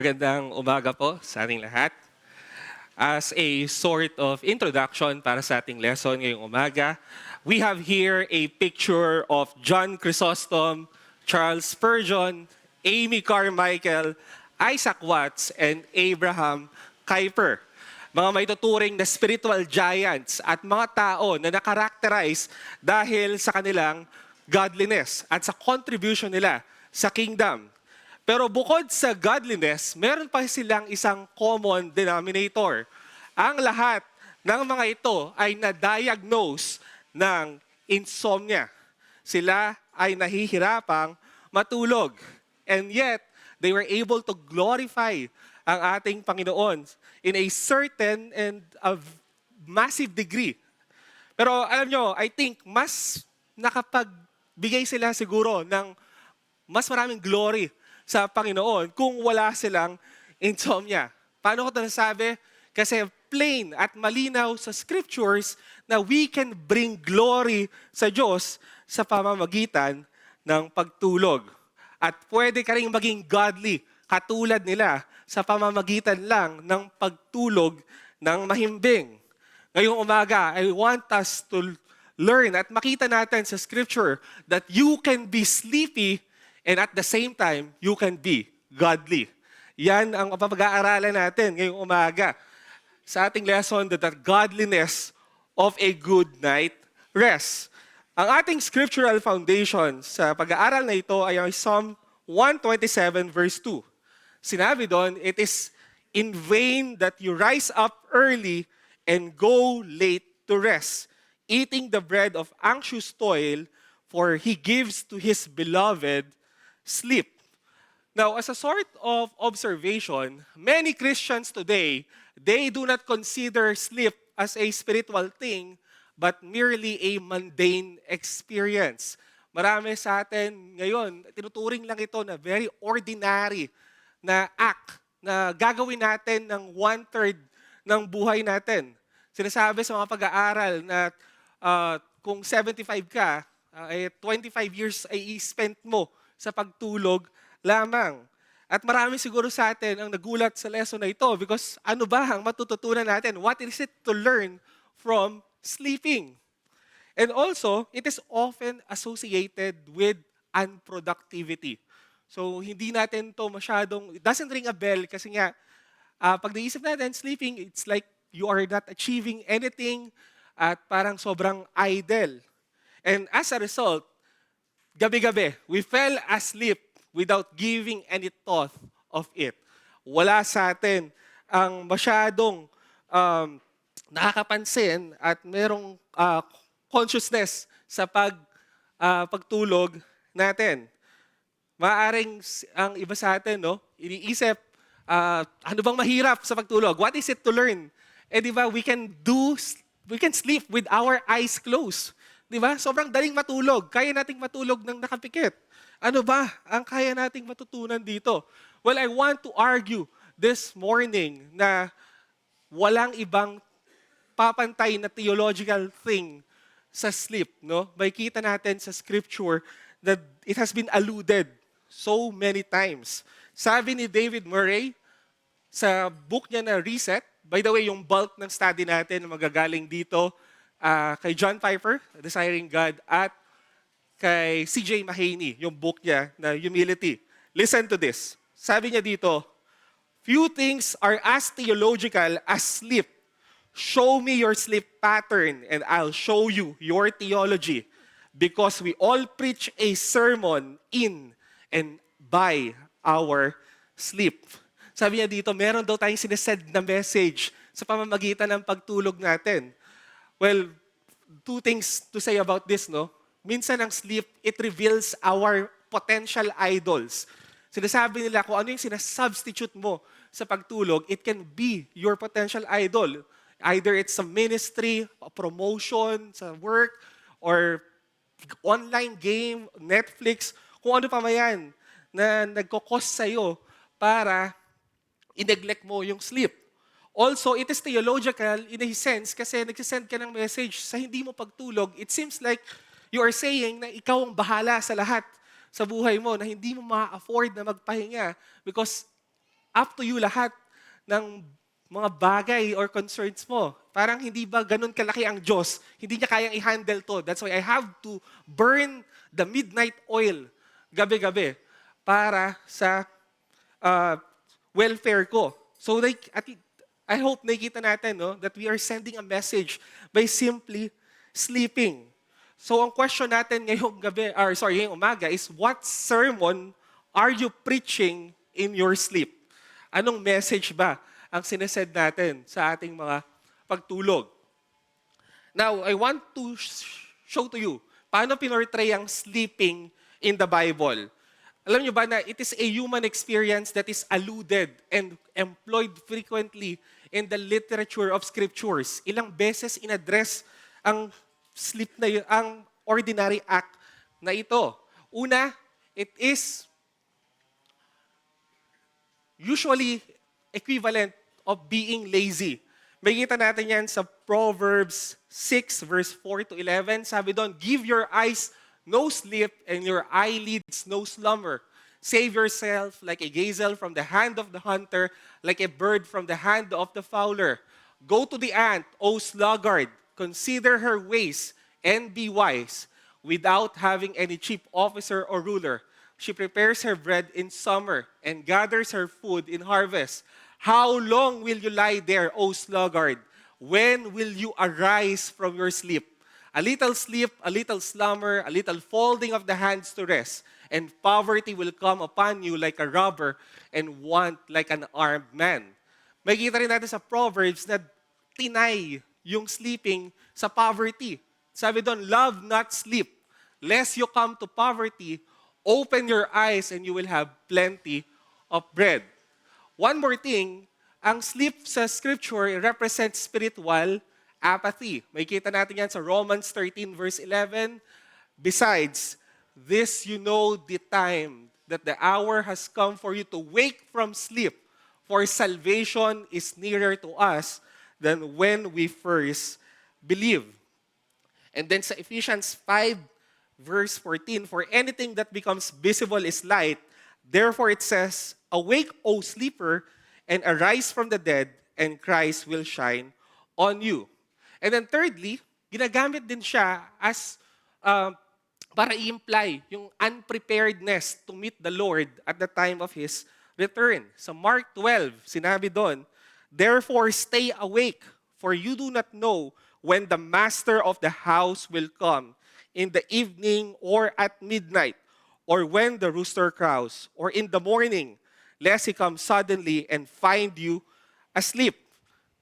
Magandang umaga po sa ating lahat. As a sort of introduction para sa ating lesson ngayong umaga, we have here a picture of John Chrysostom, Charles Spurgeon, Amy Carmichael, Isaac Watts, and Abraham Kuyper. Mga may tuturing na spiritual giants at mga tao na nakarakterize dahil sa kanilang godliness at sa contribution nila sa kingdom. Pero bukod sa godliness, meron pa silang isang common denominator. Ang lahat ng mga ito ay na-diagnose ng insomnia. Sila ay nahihirapang matulog. And yet, they were able to glorify ang ating Panginoon in a certain and a massive degree. Pero alam nyo, I think mas nakapagbigay sila siguro ng mas maraming glory sa Panginoon kung wala silang insomnia. Paano ko ito nasabi? Kasi plain at malinaw sa scriptures na we can bring glory sa Diyos sa pamamagitan ng pagtulog. At pwede ka rin maging godly katulad nila sa pamamagitan lang ng pagtulog ng mahimbing. Ngayong umaga, I want us to learn at makita natin sa scripture that you can be sleepy and at the same time, you can be godly. Yan ang papag-aaralan natin ngayong umaga sa ating lesson, the godliness of a good night rest. Ang ating scriptural foundation sa pag-aaral na ito ay ang Psalm 127 verse 2. Sinabi doon, it is in vain that you rise up early and go late to rest, eating the bread of anxious toil, for He gives to His beloved sleep. Now, as a sort of observation, many Christians today, they do not consider sleep as a spiritual thing, but merely a mundane experience. Marami sa atin ngayon, tinuturing lang ito na very ordinary na act na gagawin natin ng 1/3 ng buhay natin. Sinasabi sa mga pag-aaral na kung 75 ka, 25 years ay i-spent mo sa pagtulog lamang. At marami siguro sa atin ang nagulat sa lesson na ito because ano ba ang matututunan natin? What is it to learn from sleeping? And also, it is often associated with unproductivity. So, hindi natin to masyadong, it doesn't ring a bell kasi nga, pag naisip natin, sleeping, it's like you are not achieving anything at parang sobrang idle. And as a result, gabi-gabi, we fell asleep without giving any thought of it. Wala sa atin ang masyadong nakakapansin at merong consciousness sa pagtulog natin. Maaring ang iba sa atin, no, iniisip, ano bang mahirap sa pagtulog? What is it to learn? Eh di ba, we can sleep with our eyes closed. Di ba? Sobrang daling matulog. Kaya nating matulog ng nakapikit. Ano ba ang kaya nating matutunan dito? Well, I want to argue this morning na walang ibang papantay na theological thing sa sleep. No? Makikita natin sa scripture that it has been alluded so many times. Sabi ni David Murray sa book niya na Reset, by the way, yung bulk ng study natin na magagaling dito, kay John Piper, Desiring God, at kay C.J. Mahaney, yung book niya na Humility. Listen to this. Sabi niya dito, few things are as theological as sleep. Show me your sleep pattern and I'll show you your theology. Because we all preach a sermon in and by our sleep. Sabi niya dito, meron daw tayong sinesend na message sa pamamagitan ng pagtulog natin. Well, two things to say about this, no? Minsan ang sleep, it reveals our potential idols. Sinasabi nila kung ano yung sinasubstitute mo sa pagtulog, it can be your potential idol. Either it's a ministry, a promotion sa work, or online game, Netflix, kung ano pa man na nagkakos sa'yo para i-neglect mo yung sleep. Also, it is theological in a sense kasi nagsisend ka ng message sa hindi mo pagtulog. It seems like you are saying na ikaw ang bahala sa lahat sa buhay mo, na hindi mo ma-afford na magpahinga because up to you lahat ng mga bagay or concerns mo. Parang hindi ba ganun kalaki ang Diyos? Hindi niya kayang i-handle to. That's why I have to burn the midnight oil gabi-gabi para sa welfare ko. So like, I hope nakita natin that we are sending a message by simply sleeping. So ang question natin ngayong umaga is, what sermon are you preaching in your sleep? Anong message ba ang sinesend natin sa ating mga pagtulog? Now, I want to show to you paano pinortray ang sleeping in the Bible. Alam niyo ba na it is a human experience that is alluded and employed frequently in the literature of scriptures. Ilang beses in-address ang sleep na yun, ang ordinary act na ito. Una, it is usually equivalent of being lazy. Makikita natin yan sa Proverbs 6 verse 4 to 11. Sabi doon, give your eyes no sleep and your eyelids no slumber. Save yourself like a gazelle from the hand of the hunter, like a bird from the hand of the fowler. Go to the ant, O sluggard, consider her ways and be wise, without having any chief officer or ruler. She prepares her bread in summer and gathers her food in harvest. How long will you lie there, O sluggard? When will you arise from your sleep? A little sleep, a little slumber, a little folding of the hands to rest, and poverty will come upon you like a robber and want like an armed man. Makikita rin natin sa Proverbs na tinay yung sleeping sa poverty. Sabi doon, love not sleep, lest you come to poverty. Open your eyes and you will have plenty of bread. One more thing, ang sleep sa scripture represents spiritual apathy. Makikita natin yan sa Romans 13 verse 11. Besides, this you know the time that the hour has come for you to wake from sleep, for salvation is nearer to us than when we first believed. And then sa Ephesians 5 verse 14, for anything that becomes visible is light. Therefore it says, awake, O sleeper, and arise from the dead, and Christ will shine on you. And then thirdly, ginagamit din siya as para i-imply yung unpreparedness to meet the Lord at the time of His return. Sa Mark 12, sinabi doon, therefore stay awake, for you do not know when the master of the house will come, in the evening or at midnight, or when the rooster crows, or in the morning, lest he come suddenly and find you asleep.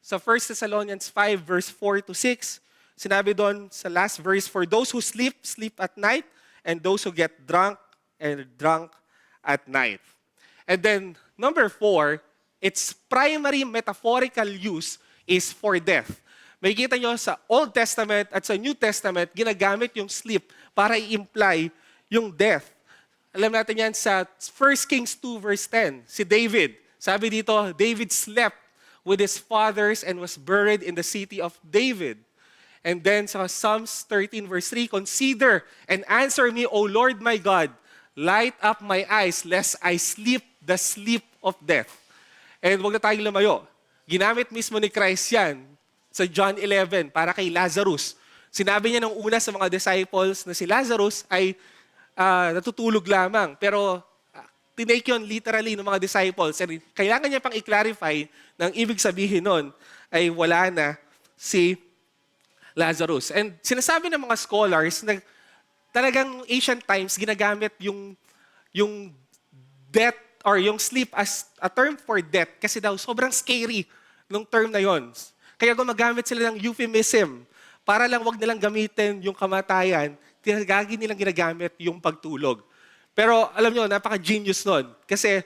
Sa 1 Thessalonians 5 verse 4 to 6, sinabi doon sa last verse, for those who sleep, sleep at night, and those who get drunk, and drunk at night. And then, number 4, its primary metaphorical use is for death. Makikita nyo sa Old Testament at sa New Testament, ginagamit yung sleep para i-imply yung death. Alam natin yan sa 1 Kings 2 verse 10, si David. Sabi dito, David slept with his fathers and was buried in the city of David. And then sa Psalms 13 verse 3, consider and answer me, O Lord my God, light up my eyes lest I sleep the sleep of death. And huwag na tayong lumayo. Ginamit mismo ni Christ yan sa John 11 para kay Lazarus. Sinabi niya nung una sa mga disciples na si Lazarus ay natutulog lamang. Pero tinake yun literally ng mga disciples. And kailangan niya pang i-clarify na ang ibig sabihin nun ay wala na si Lazarus. And sinasabi ng mga scholars na talagang ancient times ginagamit yung death or yung sleep as a term for death kasi daw sobrang scary nung term na yon. Kaya gumagamit sila ng euphemism para lang wag nilang gamitin yung kamatayan, nilang ginagamit yung pagtulog. Pero alam nyo, napaka-genius nun. Kasi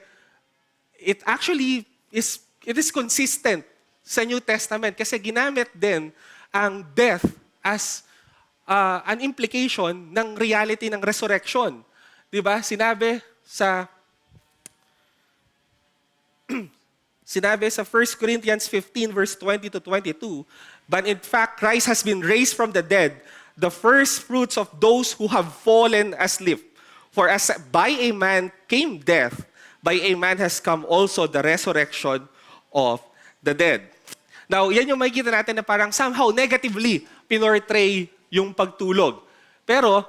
it actually is consistent sa New Testament kasi ginamit din ang death as an implication ng reality ng resurrection. Diba? Sinabi sa 1 Corinthians 15 verse 20 to 22, but in fact, Christ has been raised from the dead, the first fruits of those who have fallen asleep. For as by a man came death, by a man has come also the resurrection of the dead. Now, yan yung makikita natin na parang somehow negatively pinortray yung pagtulog. Pero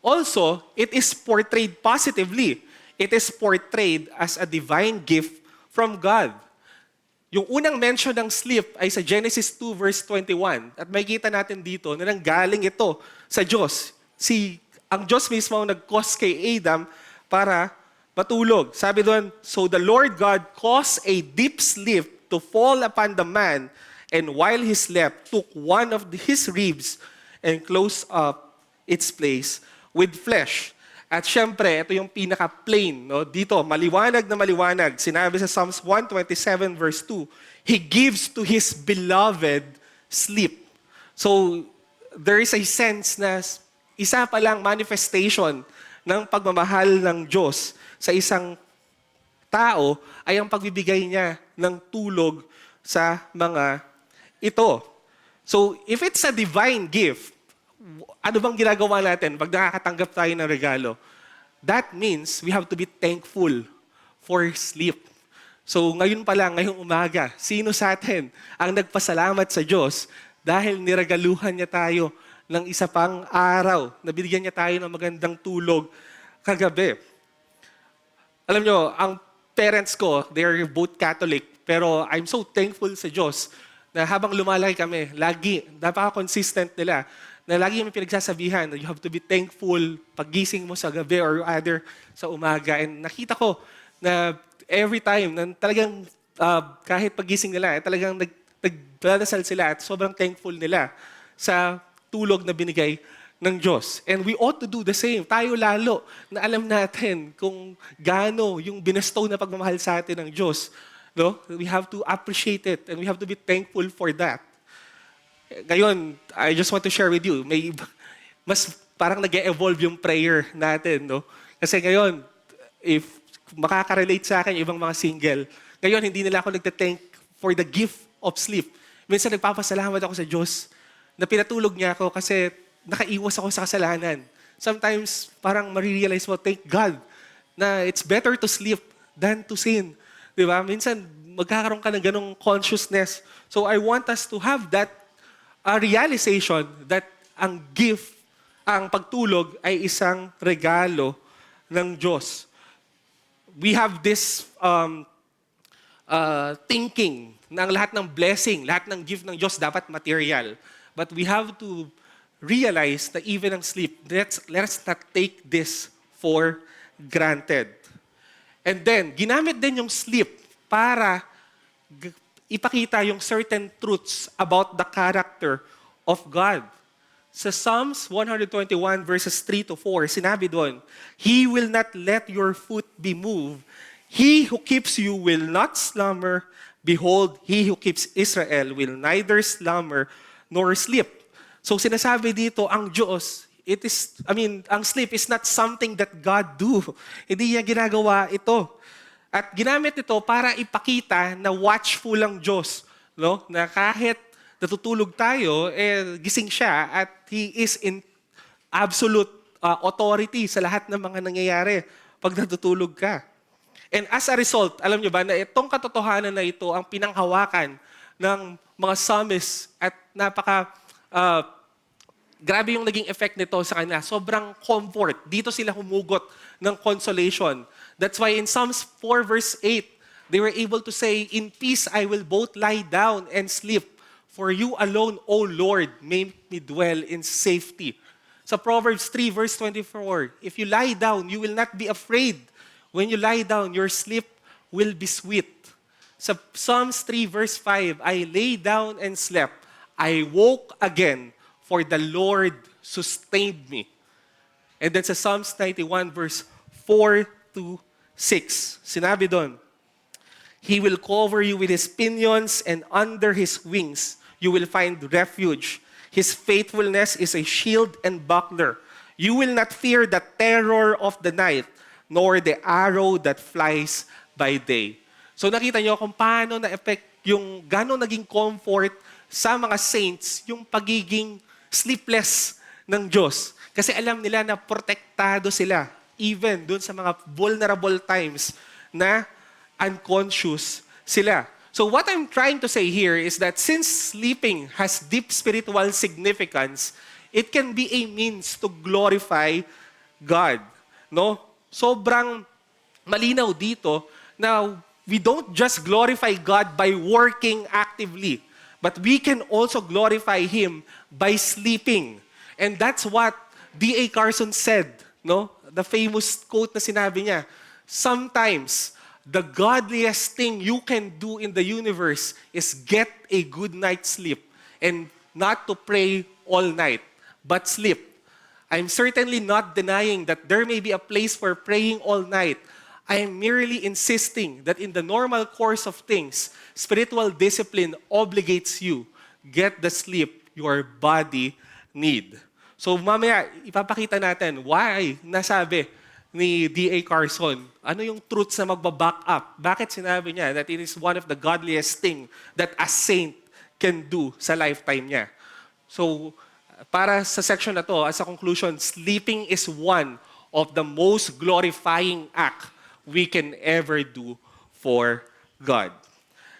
also, it is portrayed positively. It is portrayed as a divine gift from God. Yung unang mention ng sleep ay sa Genesis 2 verse 21. At makikita natin dito na nanggaling ito sa Diyos. Ang Diyos mismo ang nag-cause kay Adam para matulog. Sabi doon, so the Lord God caused a deep sleep to fall upon the man, and while he slept, took one of his ribs and closed up its place with flesh. At syempre, ito yung pinaka-plain. No? Dito, maliwanag na maliwanag. Sinabi sa Psalms 127 verse 2, He gives to His beloved sleep. So, there is a sense na isa pa lang manifestation ng pagmamahal ng Diyos sa isang tao ay ang pagbibigay niya ng tulog sa mga ito. So, if it's a divine gift, ano bang ginagawa natin pag nakakatanggap tayo ng regalo? That means we have to be thankful for sleep. So, ngayon pa lang, ngayong umaga, sino sa atin ang nagpasalamat sa Diyos dahil niregaluhan niya tayo ng isa pang araw, nabigyan niya tayo ng magandang tulog kagabi. Alam nyo, ang parents ko, they are both Catholic, pero I'm so thankful sa Diyos na habang lumalaki kami, lagi, napaka-consistent nila, na lagi may pinagsasabihan na you have to be thankful paggising mo sa gabi or other sa umaga. And nakita ko na every time, na talagang kahit paggising nila, talagang nagdadasal sila at sobrang thankful nila sa tulog na binigay ng Diyos. And we ought to do the same. Tayo lalo na alam natin kung gaano yung binastow na pagmamahal sa atin ng Diyos. No? We have to appreciate it and we have to be thankful for that. Ngayon, I just want to share with you, mas parang nag-evolve yung prayer natin. No? Kasi ngayon, if makaka-relate sa akin yung ibang mga single, ngayon hindi nila ako nagte-thank for the gift of sleep. Minsan nagpapasalamat ako sa Diyos na pinatulog niya ako kasi nakaiwas ako sa kasalanan. Sometimes, parang marirealize mo, thank God, na it's better to sleep than to sin. Di ba? Minsan, magkakaroon ka ng ganong consciousness. So, I want us to have that realization that ang gift, ang pagtulog ay isang regalo ng Diyos. We have this thinking na ang lahat ng blessing, lahat ng gift ng Diyos dapat material. But we have to realize that even ang sleep, let's not take this for granted. And then, ginamit din yung sleep para ipakita yung certain truths about the character of God. Sa Psalms 121 verses 3 to 4, sinabi doon, He will not let your foot be moved. He who keeps you will not slumber. Behold, He who keeps Israel will neither slumber nor sleep. So sinasabi dito, ang Diyos, ang sleep is not something that God do. Hindi niya ginagawa ito. At ginamit ito para ipakita na watchful ang Diyos. No? Na kahit natutulog tayo, gising siya at He is in absolute authority sa lahat ng mga nangyayari pag natutulog ka. And as a result, alam niyo ba na itong katotohanan na ito ang pinanghawakan ng mga psalmists at grabe yung naging effect nito sa kanila. Sobrang comfort. Dito sila humugot ng consolation. That's why in Psalms 4 verse 8, they were able to say, In peace I will both lie down and sleep. For you alone, O Lord, make me dwell in safety. Sa Proverbs 3 verse 24, If you lie down, you will not be afraid. When you lie down, your sleep will be sweet. Sa Psalms 3 verse 5, I lay down and slept. I woke again, for the Lord sustained me. And then sa Psalms 91 verse 4 to 6, sinabi doon, He will cover you with His pinions, and under His wings you will find refuge. His faithfulness is a shield and buckler. You will not fear the terror of the night, nor the arrow that flies by day. So nakita niyo kung paano na-effect yung gano'ng naging comfort sa mga saints yung pagiging sleepless ng Diyos. Kasi alam nila na protektado sila even dun sa mga vulnerable times na unconscious sila. So what I'm trying to say here is that since sleeping has deep spiritual significance, it can be a means to glorify God. No? Sobrang malinaw dito na we don't just glorify God by working actively, but we can also glorify Him by sleeping. And that's what D.A. Carson said, no? The famous quote na sinabi niya, sometimes the godliest thing you can do in the universe is get a good night's sleep and not to pray all night, but sleep. I'm certainly not denying that there may be a place for praying all night. I am merely insisting that in the normal course of things, spiritual discipline obligates you. Get the sleep your body need. So mamaya, ipapakita natin why nasabi ni D.A. Carson, ano yung truths na magbaback up? Bakit sinabi niya that it is one of the godliest thing that a saint can do sa lifetime niya? So, para sa section na to, as a conclusion, sleeping is one of the most glorifying act we can ever do for God.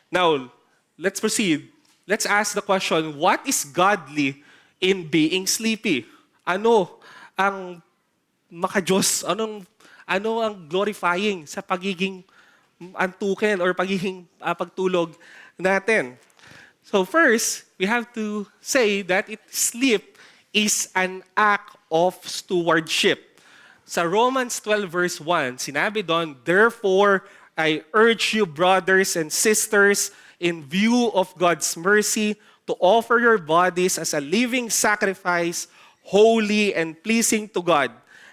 Now, let's proceed. Let's ask the question, what is godly in being sleepy? Ano ang maka-Diyos? Ano ang glorifying sa pagiging antukin or pagiging pagtulog natin? So first, we have to say that sleep is an act of stewardship. Sa Romans 12 verse 1, sinabi doon, therefore, I urge you, brothers and sisters, in view of God's mercy, to offer your bodies as a living sacrifice, holy and pleasing to God.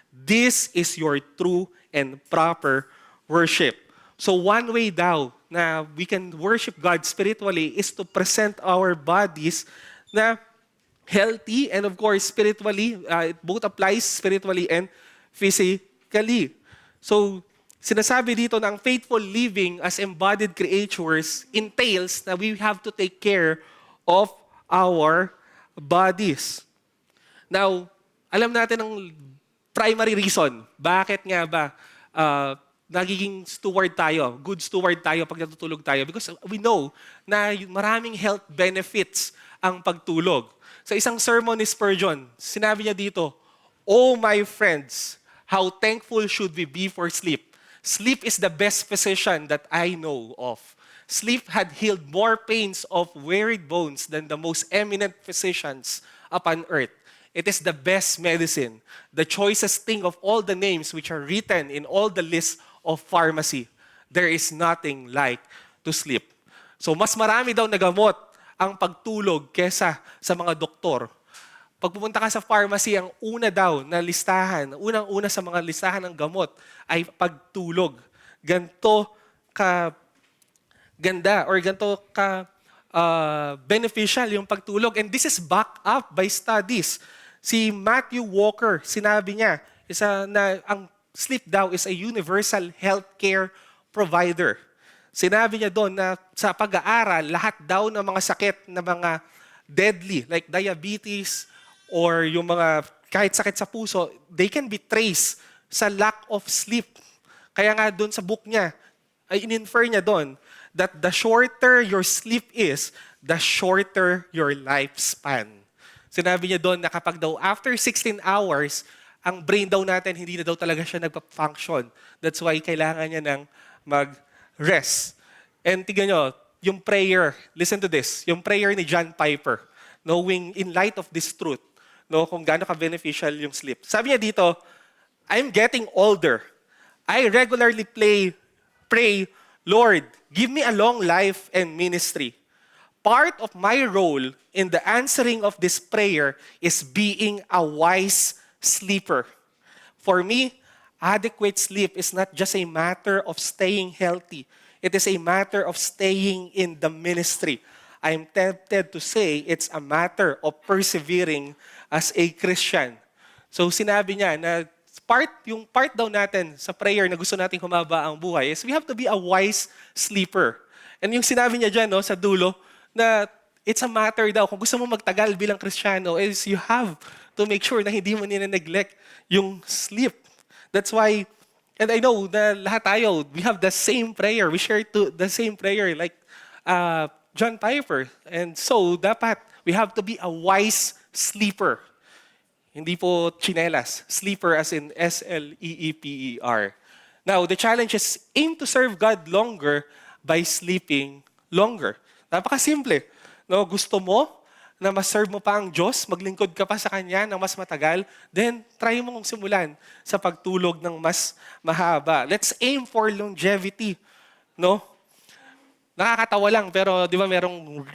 This is your true and proper worship. So one way daw na we can worship God spiritually is to present our bodies na healthy and of course spiritually, it both applies spiritually and physically. So, sinasabi dito na ang faithful living as embodied creatures entails na we have to take care of our bodies. Now, alam natin ang primary reason, bakit nga ba nagiging steward tayo, good steward tayo pag natutulog tayo? Because we know na maraming health benefits ang pagtulog. Sa isang sermon ni Spurgeon, sinabi niya dito, "Oh my friends, how thankful should we be for sleep? Sleep is the best physician that I know of. Sleep had healed more pains of wearied bones than the most eminent physicians upon earth. It is the best medicine, the choicest thing of all the names which are written in all the lists of pharmacy. There is nothing like to sleep." So mas marami daw na gamot ang pagtulog kesa sa mga doktor. Pag pupunta ka sa pharmacy, ang una daw na listahan, unang-una sa mga listahan ng gamot ay pagtulog. Ganto ka ganda or ganto ka beneficial yung pagtulog. And this is backed up by studies. Si Matthew Walker, sinabi niya, na ang sleep daw is a universal healthcare provider. Sinabi niya doon na sa pag-aaral, lahat daw ng mga sakit na mga deadly, like diabetes, or yung mga kahit sakit sa puso, they can be traced sa lack of sleep. Kaya nga doon sa book niya, ay in-infer niya doon that the shorter your sleep is, the shorter your lifespan. Sinabi niya doon na kapag daw after 16 hours, ang brain daw natin hindi na daw talaga siya nagpa-function. That's why kailangan niya ng mag-rest. And tignan nyo, yung prayer, listen to this, yung prayer ni John Piper, knowing in light of this truth, no, kung gaano ka-beneficial yung sleep. Sabi niya dito, I'm getting older. I regularly pray, Lord, give me a long life and ministry. Part of my role in the answering of this prayer is being a wise sleeper. For me, adequate sleep is not just a matter of staying healthy. It is a matter of staying in the ministry. I'm tempted to say it's a matter of persevering as a Christian. So sinabi niya na yung part daw natin sa prayer na gusto nating humaba ang buhay is we have to be a wise sleeper. And yung sinabi niya dyan sa dulo na it's a matter daw, kung gusto mo magtagal bilang Kristiyano is you have to make sure na hindi mo nina-neglect yung sleep. That's why And I know na lahat tayo, we have the same prayer. We share the same prayer like John Piper. And so, dapat we have to be a wise sleeper. Hindi po chinelas. Sleeper as in S-L-E-E-P-E-R. Now, the challenge is aim to serve God longer by sleeping longer. Napakasimple. No, gusto mo na ma-serve mo pa ang Diyos, maglingkod ka pa sa Kanya ng mas matagal, then try mo kong simulan sa pagtulog ng mas mahaba. Let's aim for longevity. No? Nakakatawa lang, pero di ba merong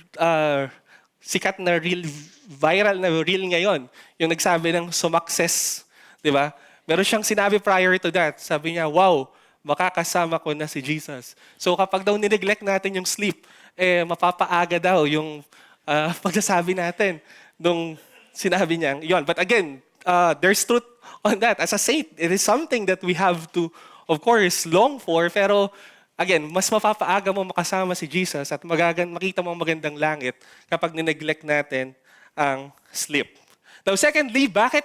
sikat na reel, viral na reel ngayon, yung nagsabi ng sumakses, di ba? Meron siyang sinabi prior to that. Sabi niya, wow, makakasama ko na si Jesus. So kapag daw nineglect natin yung sleep, mapapaaga daw yung pagsasabi natin nung sinabi niya. Yon. But again, there's truth on that. As a saint, it is something that we have to, of course, long for. Pero again, mas mapapaaga mo makasama si Jesus at makita mo ang magandang langit kapag nineglect natin ang sleep. Now, secondly, bakit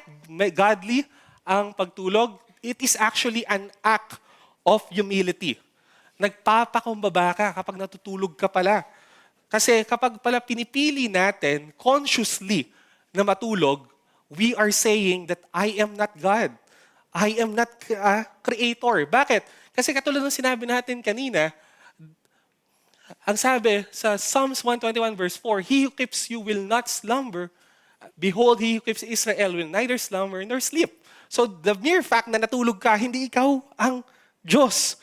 godly ang pagtulog? It is actually an act of humility. Nagpapakumbaba ka kapag natutulog ka pala. Kasi kapag pala pinipili natin consciously na matulog, we are saying that I am not God. I am not a creator. Bakit? Kasi katulad ng sinabi natin kanina, ang sabi sa Psalms 121 verse 4, He who keeps you will not slumber. Behold, He who keeps Israel will neither slumber nor sleep. So the mere fact na natulog ka, hindi ikaw ang Diyos.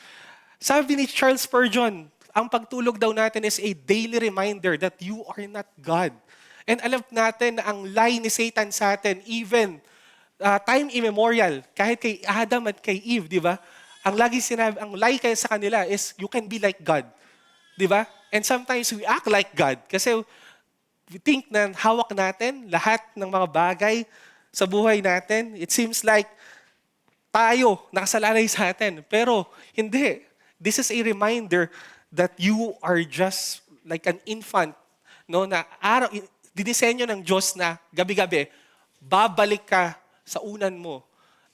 Sabi ni Charles Spurgeon, ang pagtulog daw natin is a daily reminder that you are not God. And alam natin na ang lie ni Satan sa atin, even time immemorial, kahit kay Adam at kay Eve, di ba? Ang lagi sinabi, ang lie kaya sa kanila is, you can be like God. Di ba? And sometimes we act like God. Kasi we think na hawak natin lahat ng mga bagay sa buhay natin. It seems like tayo, nakasalalay sa atin. Pero hindi. This is a reminder that you are just like an infant, no, na dinisenyo ng Diyos na gabi-gabi, babalik ka sa unan mo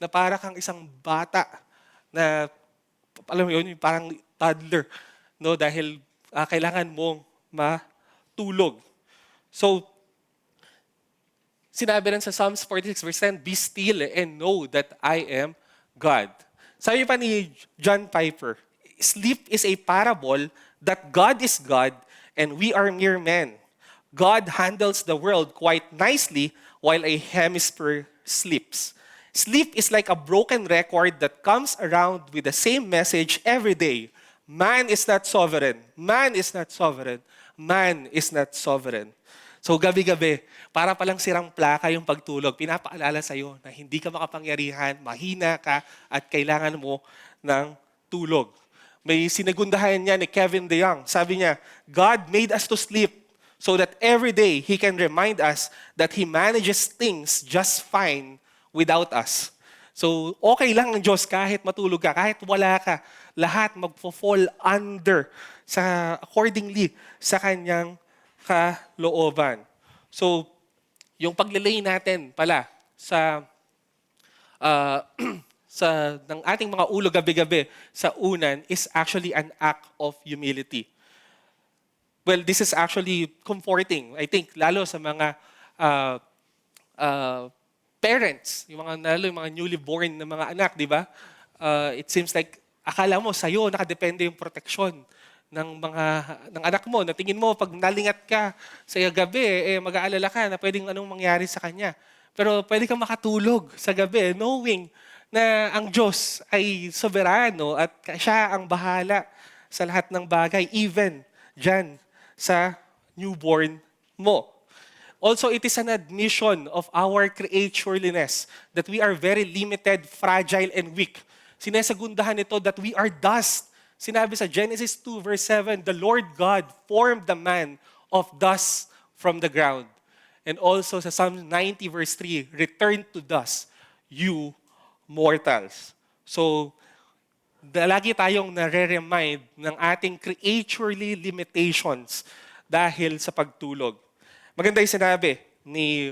na para kang isang bata na, alam mo yun, parang toddler, no, dahil kailangan mong matulog. So, sinabi rin sa Psalms 46 verse 10, be still and know that I am God. Sabi pa ni John Piper, sleep is a parable that God is God and we are mere men. God handles the world quite nicely while a hemisphere sleeps. Sleep is like a broken record that comes around with the same message every day. Man is not sovereign. Man is not sovereign. Man is not sovereign. So gabi-gabi, para palang sirang plaka yung pagtulog, pinapaalala sa'yo na hindi ka makapangyarihan, mahina ka, at kailangan mo ng tulog. May sinagundahan niya ni Kevin DeYoung. Sabi niya, God made us to sleep so that every day He can remind us that He manages things just fine without us. So, okay lang ang Diyos kahit matulog ka, kahit wala ka. Lahat magfo-fall under accordingly sa Kanyang kalooban. So, yung paglilay natin pala ng ating mga ulo gabi-gabi sa unan is actually an act of humility. Well, this is actually comforting, I think, lalo sa mga parents, lalo yung mga newly born na mga anak, di ba? It seems like, akala mo sa'yo nakadepende yung proteksyon ng anak mo. Na tingin mo, pag nalingat ka sa gabi, mag-aalala ka na pwedeng anong mangyari sa kanya. Pero pwede kang makatulog sa gabi knowing na ang Diyos ay soberano at siya ang bahala sa lahat ng bagay, even dyan sa newborn mo. Also, it is an admission of our creatureliness that we are very limited, fragile, and weak. Sinesegundahan ito that we are dust. Sinabi sa Genesis 2 verse 7, the Lord God formed the man of dust from the ground. And also sa Psalm 90 verse 3, return to dust, you mortals. So, lagi tayong nare-remind ng ating creaturely limitations dahil sa pagtulog. Maganda yung sinabi ni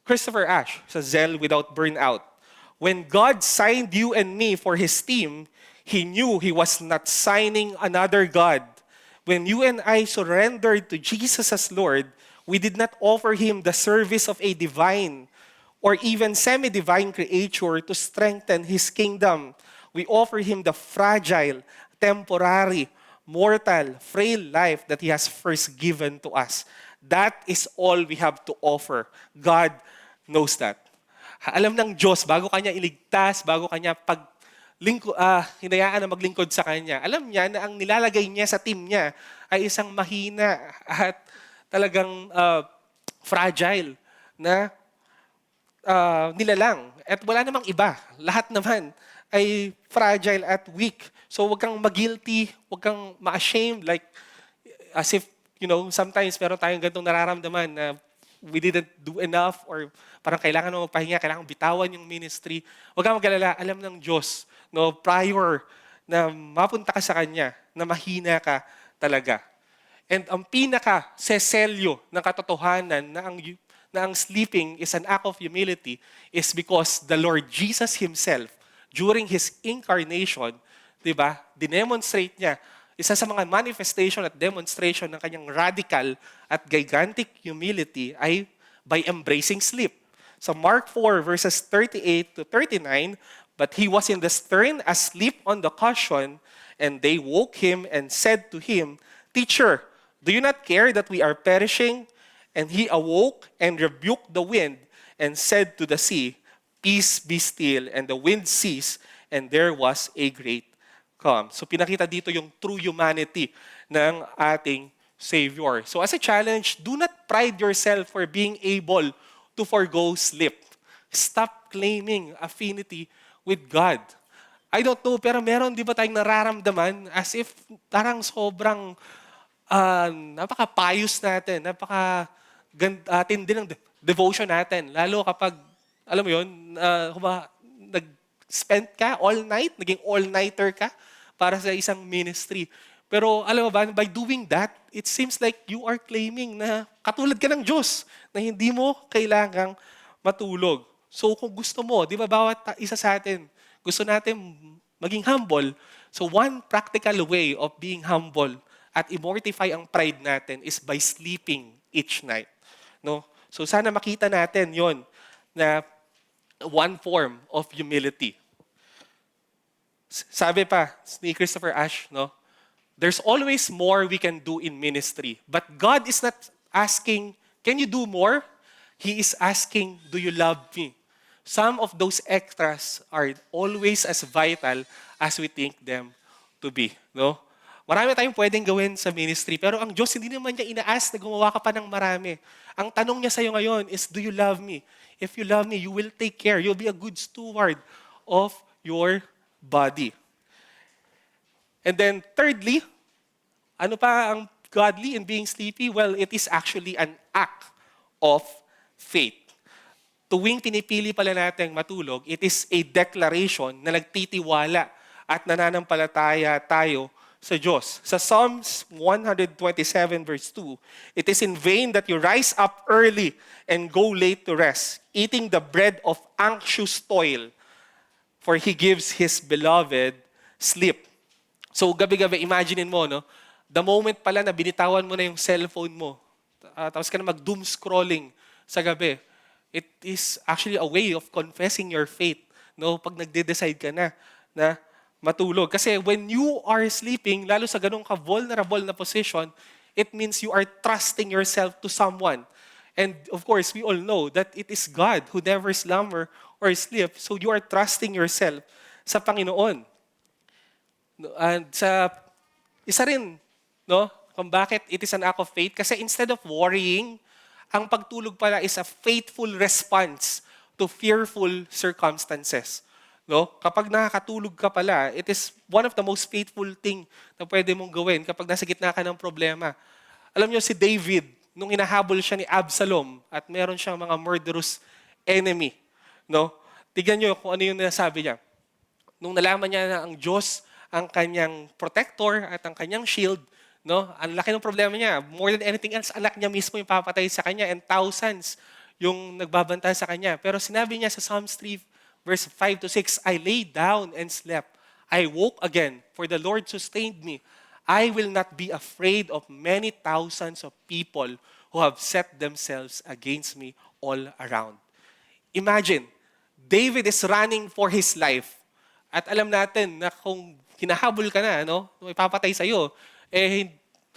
Christopher Ash sa Zeal Without Burnout. When God signed you and me for His team, He knew He was not signing another God. When you and I surrendered to Jesus as Lord, we did not offer Him the service of a divine or even semi-divine creature to strengthen His kingdom. We offer Him the fragile, temporary, mortal, frail life that He has first given to us. That is all we have to offer. God knows that. Alam ng Diyos, bago kanya iligtas, bago kanya hinayaan na maglingkod sa kanya, alam niya na ang nilalagay niya sa team niya ay isang mahina at talagang fragile na nilalang. At wala namang iba. Lahat naman ay fragile at weak. So wag kang mag-guilty, wag kang ma-ashamed, like as if, sometimes meron tayong ganitong nararamdaman na we didn't do enough or parang kailangan mo magpahinga, kailangan bitawan yung ministry. Huwag kang mag-alala, alam ng Diyos, prior na mapunta ka sa Kanya, na mahina ka talaga. And ang pinaka-seselyo ng katotohanan na ang sleeping is an act of humility is because the Lord Jesus Himself, during His incarnation, dinemonstrate niya, isa sa mga manifestation at demonstration ng kanyang radical at gigantic humility ay by embracing sleep. So Mark 4 verses 38 to 39, but He was in the stern asleep on the cushion, and they woke Him and said to Him, Teacher, do you not care that we are perishing? And He awoke and rebuked the wind and said to the sea, Peace, be still. And the wind ceased, and there was a great calm. So pinakita dito yung true humanity ng ating Savior. So as a challenge, do not pride yourself for being able to forgo sleep. Stop claiming affinity with God. I don't know, pero meron di ba tayong nararamdaman as if parang sobrang napaka-pious natin, napaka-tindi ng devotion natin. Lalo kapag, alam mo yun, nag-spend ka all night, naging all-nighter ka para sa isang ministry. Pero alam mo ba, by doing that, it seems like you are claiming na katulad ka ng Diyos, na hindi mo kailangang matulog. So kung gusto mo, di ba bawat isa sa atin, gusto natin maging humble. So one practical way of being humble at immortify ang pride natin is by sleeping each night. No? So sana makita natin yon na one form of humility. Sabi pa ni Christopher Ash, there's always more we can do in ministry. But God is not asking, can you do more? He is asking, do you love me? Some of those extras are always as vital as we think them to be. No? Marami tayong pwedeng gawin sa ministry, pero ang Diyos hindi naman niya inaas na gumawa ka pa ng marami. Ang tanong niya sa'yo ngayon is, do you love me? If you love me, you will take care. You'll be a good steward of your body. And then thirdly, ano pa ang godly in being sleepy? Well, it is actually an act of faith. Tuwing pinipili pala natin matulog, it is a declaration na nagtitiwala at nananampalataya tayo sa Diyos. Sa Psalms 127 verse 2, it is in vain that you rise up early and go late to rest, eating the bread of anxious toil, for He gives His beloved sleep. So gabi-gabi, imaginein mo, the moment pala na binitawan mo na yung cellphone mo, tapos ka na mag-doom scrolling sa gabi, it is actually a way of confessing your faith, pag nagde-decide ka na matulog. Kasi when you are sleeping, lalo sa ganung ka-vulnerable na position, it means you are trusting yourself to someone. And of course, we all know that it is God who never slumber or sleep. So you are trusting yourself sa Panginoon. And isa rin, kung bakit it is an act of faith. Kasi instead of worrying, ang pagtulog pala is a faithful response to fearful circumstances. Kapag nakakatulog ka pala, it is one of the most faithful thing na pwede mong gawin kapag nasa gitna ka ng problema. Alam niyo si David, nung hinahabol siya ni Absalom at meron siyang mga murderous enemy, tignan niyo kung ano yung nasabi niya. Nung nalaman niya na ang Diyos ang kanyang protector at ang kanyang shield, ang laki ng problema niya. More than anything else, anak niya mismo yung papatay sa kanya and thousands yung nagbabantay sa kanya. Pero sinabi niya sa Psalms 3 Verse 5 to 6, I lay down and slept. I woke again, for the Lord sustained me. I will not be afraid of many thousands of people who have set themselves against me all around. Imagine, David is running for his life. At alam natin na kung hinahabol ka na, no, may papatay sa'yo,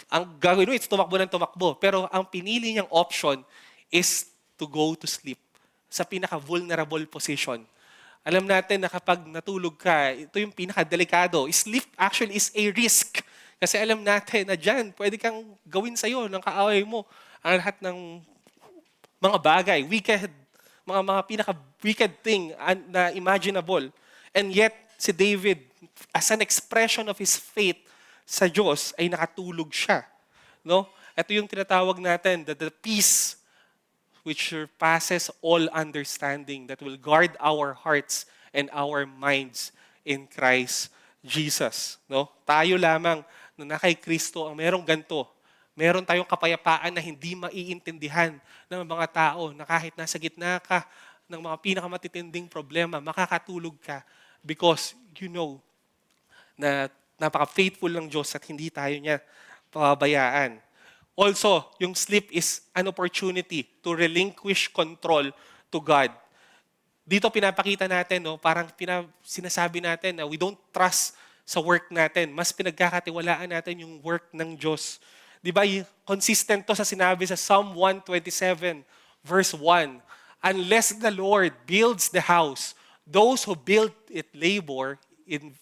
ang gagawin mo is tumakbo ng tumakbo. Pero ang pinili niyang option is to go to sleep sa pinaka-vulnerable position. Alam natin na kapag natulog ka, ito yung pinaka-delikado. Sleep actually is a risk. Kasi alam natin na dyan, pwede kang gawin sa'yo ng kaaway mo ang lahat ng mga bagay, wicked, mga pinaka-wicked thing na imaginable. And yet, si David, as an expression of his faith sa Diyos, ay nakatulog siya. No? Ito yung tinatawag natin, the peace which surpasses all understanding, that will guard our hearts and our minds in Christ Jesus. No? Tayo lamang na kay Kristo ang merong ganito. Meron tayong kapayapaan na hindi maiintindihan ng mga tao na kahit nasa gitna ka ng mga pinakamatitinding problema, makakatulog ka because you know na napaka-faithful ng Diyos at hindi tayo niya pababayaan. Also, yung sleep is an opportunity to relinquish control to God. Dito pinapakita natin, no, parang sinasabi natin na we don't trust sa work natin. Mas pinagkakatiwalaan natin yung work ng Diyos. Di ba, consistent to sa sinabi sa Psalm 127, verse 1. Unless the Lord builds the house, those who build it labor in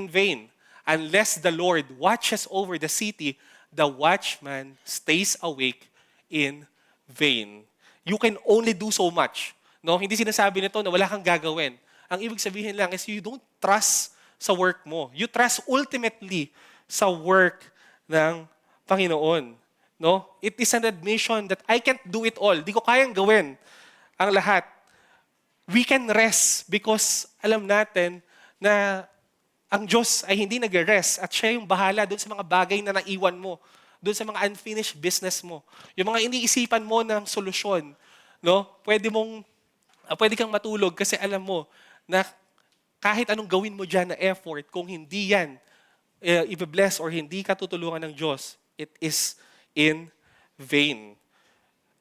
vain. Unless the Lord watches over the city, the watchman stays awake in vain. You can only do so much. No, hindi sinasabi nito na wala kang gagawin. Ang ibig sabihin lang is you don't trust sa work mo. You trust ultimately sa work ng Panginoon. No? It is an admission that I can't do it all. Di ko kayang gawin ang lahat. We can rest because alam natin na ang Diyos ay hindi nag-rest at siya yung bahala doon sa mga bagay na naiwan mo, doon sa mga unfinished business mo. Yung mga iniisipan mo ng solusyon, no? Pwede kang matulog kasi alam mo na kahit anong gawin mo dyan na effort, kung hindi yan i-bless or hindi ka tutulungan ng Diyos, it is in vain.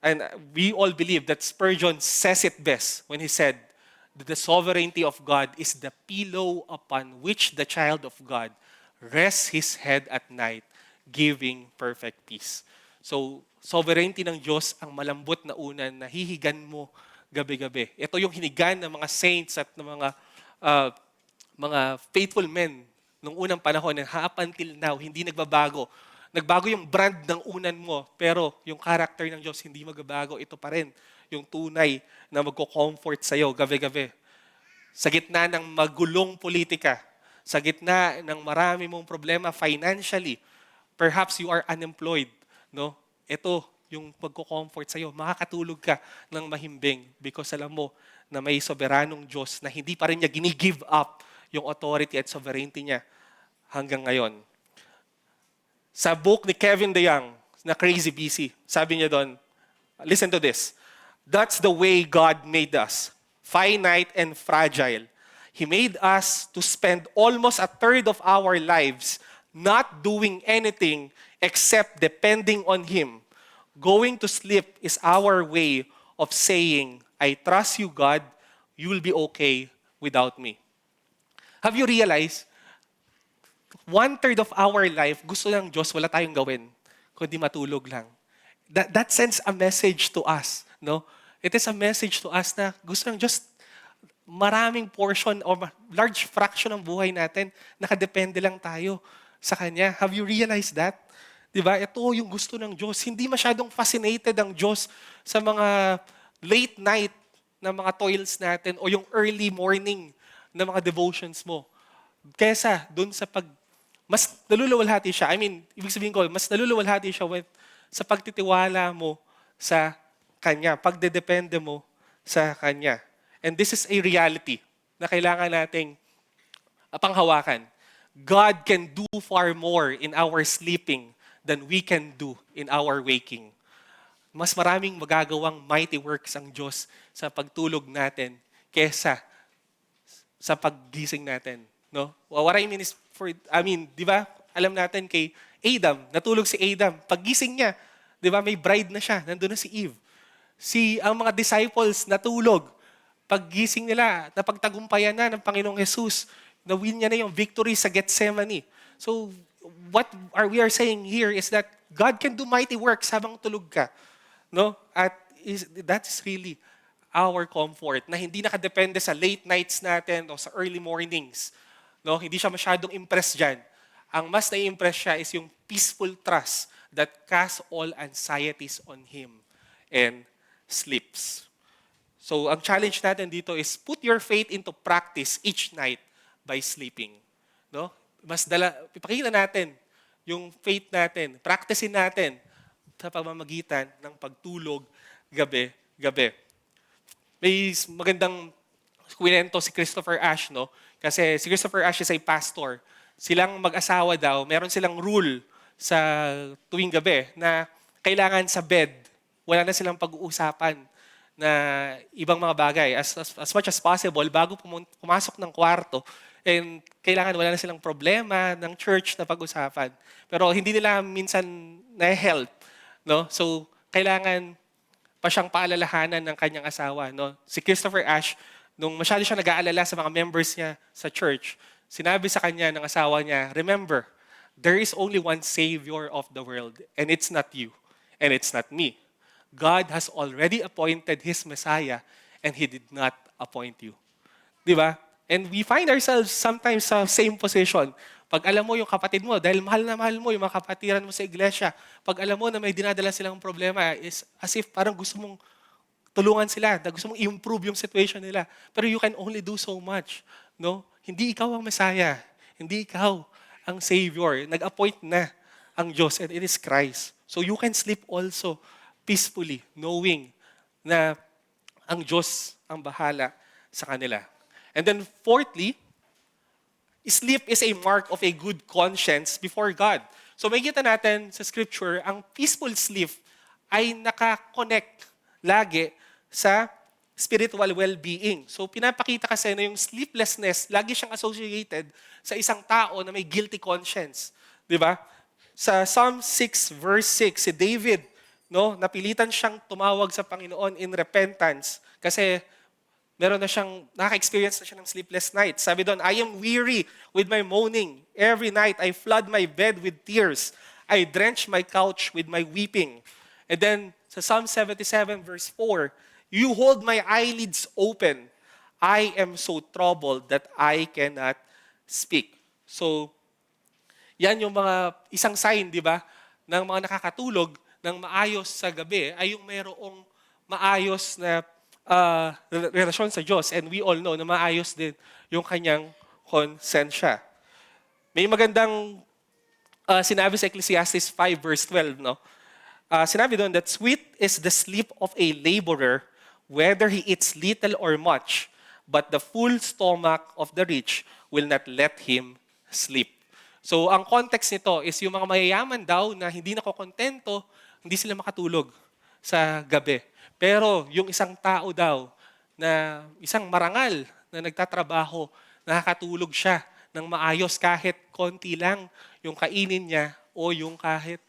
And we all believe that Spurgeon says it best when he said, the sovereignty of God is the pillow upon which the child of God rests his head at night, giving perfect peace. So, sovereignty ng Diyos ang malambot na unan na hihigan mo gabi-gabi. Ito yung hinigan ng mga saints at ng mga faithful men nung unang panahon and up until now, hindi nagbabago. Nagbago yung brand ng unan mo, pero yung character ng Diyos hindi magbabago. Ito pa rin yung tunay na magko-comfort sa'yo gabi-gabi. Sa gitna ng magulong politika, sa gitna ng marami mong problema financially, perhaps you are unemployed. No? Ito yung magko-comfort sa'yo. Makakatulog ka ng mahimbing because alam mo na may soberanong Diyos na hindi pa rin niya gini-give up yung authority at sovereignty niya hanggang ngayon. Sa book ni Kevin DeYoung, na Crazy Busy, sabi niya doon, listen to this. That's the way God made us, finite and fragile. He made us to spend almost a third of our lives not doing anything except depending on Him. Going to sleep is our way of saying, I trust you, God, you will be okay without me. Have you realized, 1/3 of our life, gusto ng Diyos, wala tayong gawin, kundi matulog lang. That sends a message to us. No? It is a message to us na gusto ng Diyos, maraming portion or large fraction ng buhay natin, nakadepende lang tayo sa Kanya. Have you realized that? Diba? Ito yung gusto ng Diyos. Hindi masyadong fascinated ang Diyos sa mga late night na mga toils natin o yung early morning na mga devotions mo. Kesa dun sa mas naluluwalhati siya. I mean, ibig sabihin ko, mas naluluwalhati siya sa pagtitiwala mo sa Kanya, pagdedepende mo sa Kanya. And this is a reality na kailangan nating panghawakan. God can do far more in our sleeping than we can do in our waking. mas maraming magagawang mighty works ang Diyos sa pagtulog natin kesa sa paggising natin, no? What I mean is di ba? Alam natin kay Adam, natulog si Adam. Paggising niya, di ba, may bride na siya. Nandun na si Eve. Ang mga disciples natulog. Paggising nila, napagtagumpayan na ng Panginoong Jesus. Na-win niya na yung victory sa Gethsemane. So, what we are saying here is that God can do mighty works habang tulog ka. No? That is really our comfort na hindi nakadepende sa late nights natin o sa early mornings. No? Hindi siya masyadong impressed dyan. Ang mas nai-impress siya is yung peaceful trust that casts all anxieties on Him and sleeps. So, ang challenge natin dito is put your faith into practice each night by sleeping. No? Ipakita natin yung faith natin, practicein natin sa pamamagitan ng pagtulog gabi-gabi. May magandang kwento si Christopher Ash, no? Kasi si Christopher Ash is a pastor. Silang mag-asawa daw, meron silang rule sa tuwing gabi na kailangan sa bed, wala na silang pag-uusapan na ibang mga bagay. As much as possible, bago pumasok ng kwarto, and kailangan wala na silang problema ng church na pag-usapan. Pero hindi nila minsan na-help. No? So, kailangan pa siyang paalalahanan ng kanyang asawa. No? Si Christopher Ash, nung masyado siya nag-aalala sa mga members niya sa church, sinabi sa kanya ng asawa niya, remember, there is only one Savior of the world, and it's not you, and it's not me. God has already appointed His Messiah, and He did not appoint you. Di ba? And we find ourselves sometimes sa same position. Pag alam mo yung kapatid mo, dahil mahal na mahal mo yung mga kapatiran mo sa iglesia, pag alam mo na may dinadala silang problema, is as if parang gusto mong tulungan sila, na gusto mong i-improve yung situation nila. Pero you can only do so much. No? Hindi ikaw ang Messiah. Hindi ikaw ang Savior. Nag-appoint na ang Diyos, and it is Christ. So you can sleep also peacefully, knowing na ang Diyos ang bahala sa kanila. And then fourthly, sleep is a mark of a good conscience before God. So makikita natin sa scripture, ang peaceful sleep ay nakakonect lagi sa spiritual well-being. So pinapakita kasi na yung sleeplessness, lagi siyang associated sa isang tao na may guilty conscience. Di ba? Sa Psalm 6 verse 6, si David, no, napilitan siyang tumawag sa Panginoon in repentance kasi naka-experience na siya ng sleepless nights. Sabi doon, I am weary with my moaning. Every night, I flood my bed with tears. I drench my couch with my weeping. And then, sa Psalm 77, verse 4, you hold my eyelids open. I am so troubled that I cannot speak. So, yan yung mga isang sign, di ba, ng mga nakakatulog ng maayos sa gabi ay yung mayroong maayos na relasyon sa Diyos, and we all know na maayos din yung kanyang konsensya. May magandang sinabi sa Ecclesiastes 5 verse 12, no? Sinabi doon that sweet is the sleep of a laborer, whether he eats little or much, but the full stomach of the rich will not let him sleep. So ang context nito is yung mga mayayaman daw na hindi nakokontento, hindi sila makatulog sa gabi. Pero yung isang tao daw na isang marangal na nagtatrabaho, nakakatulog siya ng maayos kahit konti lang yung kainin niya o yung kahit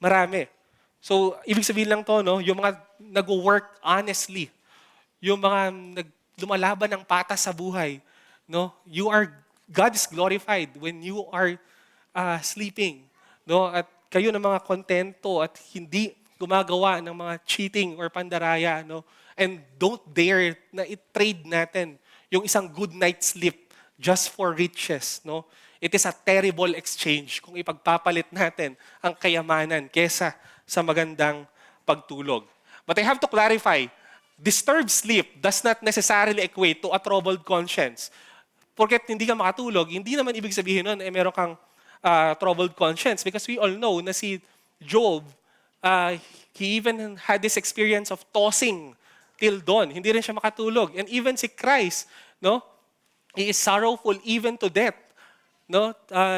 marami. So, ibig sabihin lang to, no, yung mga nag-work honestly, yung mga lumalaban ng patas sa buhay, no, God is glorified when you are sleeping, no, at kayo ng mga kontento at hindi gumagawa ng mga cheating or pandaraya, no? And don't dare na i-trade natin yung isang good night's sleep just for riches, no? It is a terrible exchange kung ipagpapalit natin ang kayamanan kesa sa magandang pagtulog. But I have to clarify, disturbed sleep does not necessarily equate to a troubled conscience. Porket hindi ka makatulog, hindi naman ibig sabihin nun meron kang troubled conscience, because we all know na si Job, he even had this experience of tossing till dawn. Hindi rin siya makatulog. And even si Christ, no, he is sorrowful even to death. No,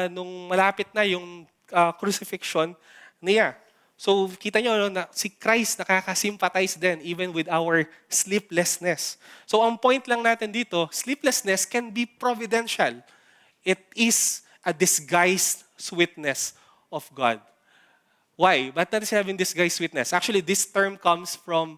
nung malapit na yung crucifixion niya. So kita nyo, no, na si Christ nakaka-sympathize din even with our sleeplessness. So ang point lang natin dito, sleeplessness can be providential. It is a disguised sweetness of God. Why? Ba't natin sinabing disguised sweetness? Actually, this term comes from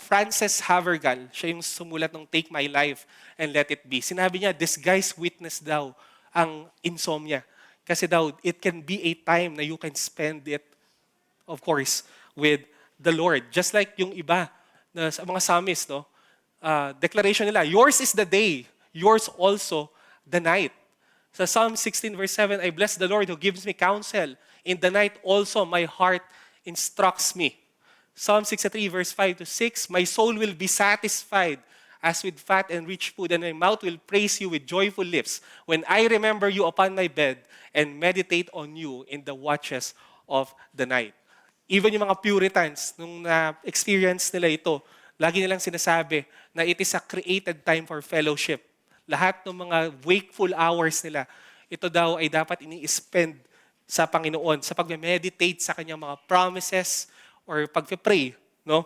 Frances Havergal. Siya yung sumulat ng Take My Life and Let It Be. Sinabi niya, disguised sweetness daw ang insomnia. Kasi daw, it can be a time na you can spend it, of course, with the Lord. Just like yung iba na sa mga psalmists, no? Declaration nila, yours is the day, yours also the night. Sa Psalm 16 verse 7, I bless the Lord who gives me counsel. In the night also my heart instructs me. Psalm 63 verse 5 to 6, my soul will be satisfied as with fat and rich food, and my mouth will praise you with joyful lips when I remember you upon my bed and meditate on you in the watches of the night. Even yung mga Puritans, nung na-experience nila ito, lagi nilang sinasabi na it is a created time for fellowship. Lahat ng mga wakeful hours nila, ito daw ay dapat ini-spend sa Panginoon, sa pag-meditate sa kanyang mga promises or pag-pray. No?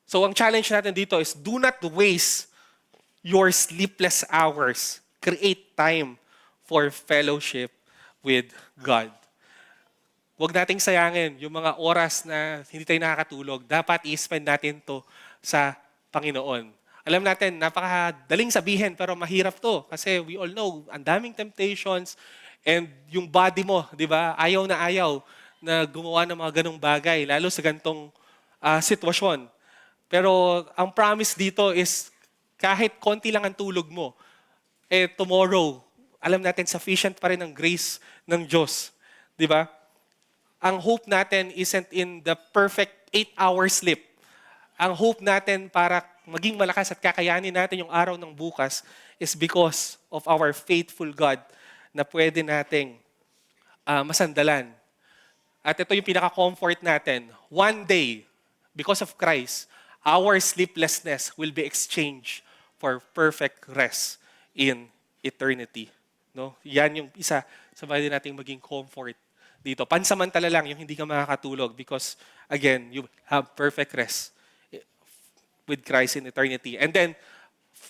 So ang challenge natin dito is do not waste your sleepless hours. Create time for fellowship with God. Huwag nating sayangin yung mga oras na hindi tayo nakakatulog. Dapat i-spend natin to sa Panginoon. Alam natin, napakadaling sabihin pero mahirap to. Kasi we all know, ang daming temptations and yung body mo, di ba, ayaw na gumawa ng mga ganong bagay, lalo sa gantong sitwasyon. Pero ang promise dito is kahit konti lang ang tulog mo, tomorrow, alam natin, sufficient pa rin ang grace ng Diyos. Di ba? Ang hope natin isn't in the perfect 8-hour sleep. Ang hope natin para maging malakas at kakayanin natin yung araw ng bukas is because of our faithful God na pwede nating masandalan. At ito yung pinaka-comfort natin. One day, because of Christ, our sleeplessness will be exchanged for perfect rest in eternity. No? Yan yung isa sa pwede nating maging comfort dito. Pansamantala lang yung hindi ka makakatulog because, again, you have perfect rest with Christ in eternity. And then,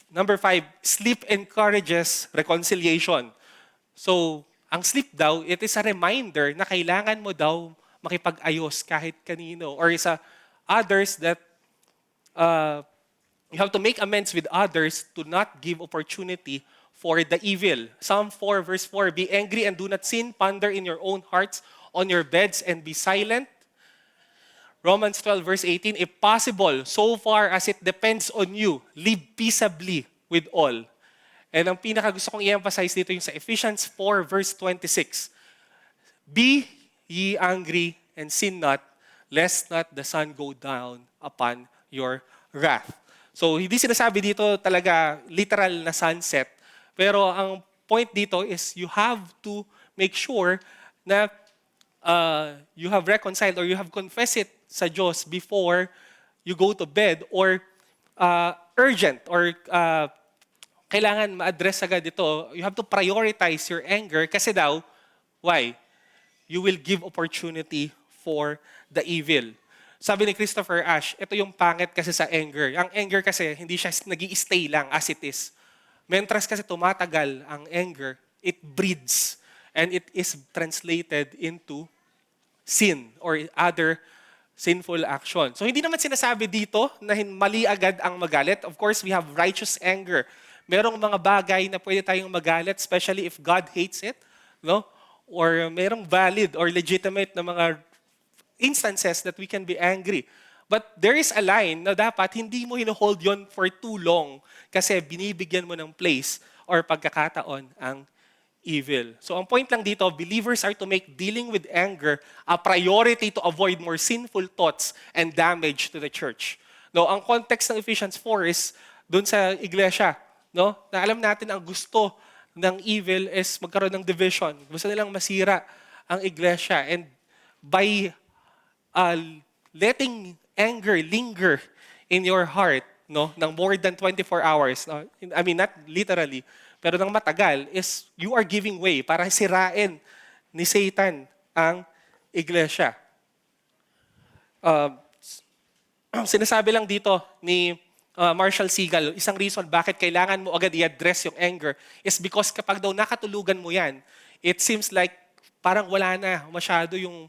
number 5, sleep encourages reconciliation. So, ang sleep daw, it is a reminder na kailangan mo daw makipag-ayos kahit kanino or sa others that you have to make amends with others to not give opportunity for the evil. Psalm 4 verse 4, be angry and do not sin, ponder in your own hearts on your beds and be silent. Romans 12 verse 18, if possible, so far as it depends on you, live peaceably with all. And ang pinaka gusto kong i-emphasize dito yung sa Ephesians 4 verse 26. Be ye angry and sin not, lest not the sun go down upon your wrath. So hindi sinasabi dito talaga literal na sunset, pero ang point dito is you have to make sure na you have reconciled or you have confessed it sa Diyos before you go to bed or urgent or kailangan ma-address agad ito. You have to prioritize your anger kasi daw, why? You will give opportunity for the evil. Sabi ni Christopher Ash, ito yung pangit kasi sa anger. Ang anger kasi, hindi siya nag-i-stay lang as it is. Mentras kasi tumatagal ang anger, it breeds and it is translated into sin or other sinful action. So hindi naman sinasabi dito na mali agad ang magalit. Of course, we have righteous anger. Merong mga bagay na pwede tayong magalit, especially if God hates it, no? Or merong valid or legitimate na mga instances that we can be angry. But there is a line na dapat hindi mo hino-hold yon for too long kasi binibigyan mo ng place or pagkakataon ang evil. So ang point lang dito, believers are to make dealing with anger a priority to avoid more sinful thoughts and damage to the church. No, ang context ng Ephesians 4 is doon sa iglesia, no? Na alam natin ang gusto ng evil is magkaroon ng division. Gusto nilang masira ang iglesia and by letting anger linger in your heart, no, ng more than 24 hours, no? I mean, not literally, pero ng matagal, is you are giving way para sirain ni Satan ang iglesia. Sinasabi lang dito ni Marshall Segal, isang reason bakit kailangan mo agad i-address yung anger is because kapag daw nakatulugan mo yan, it seems like parang wala na masyado yung,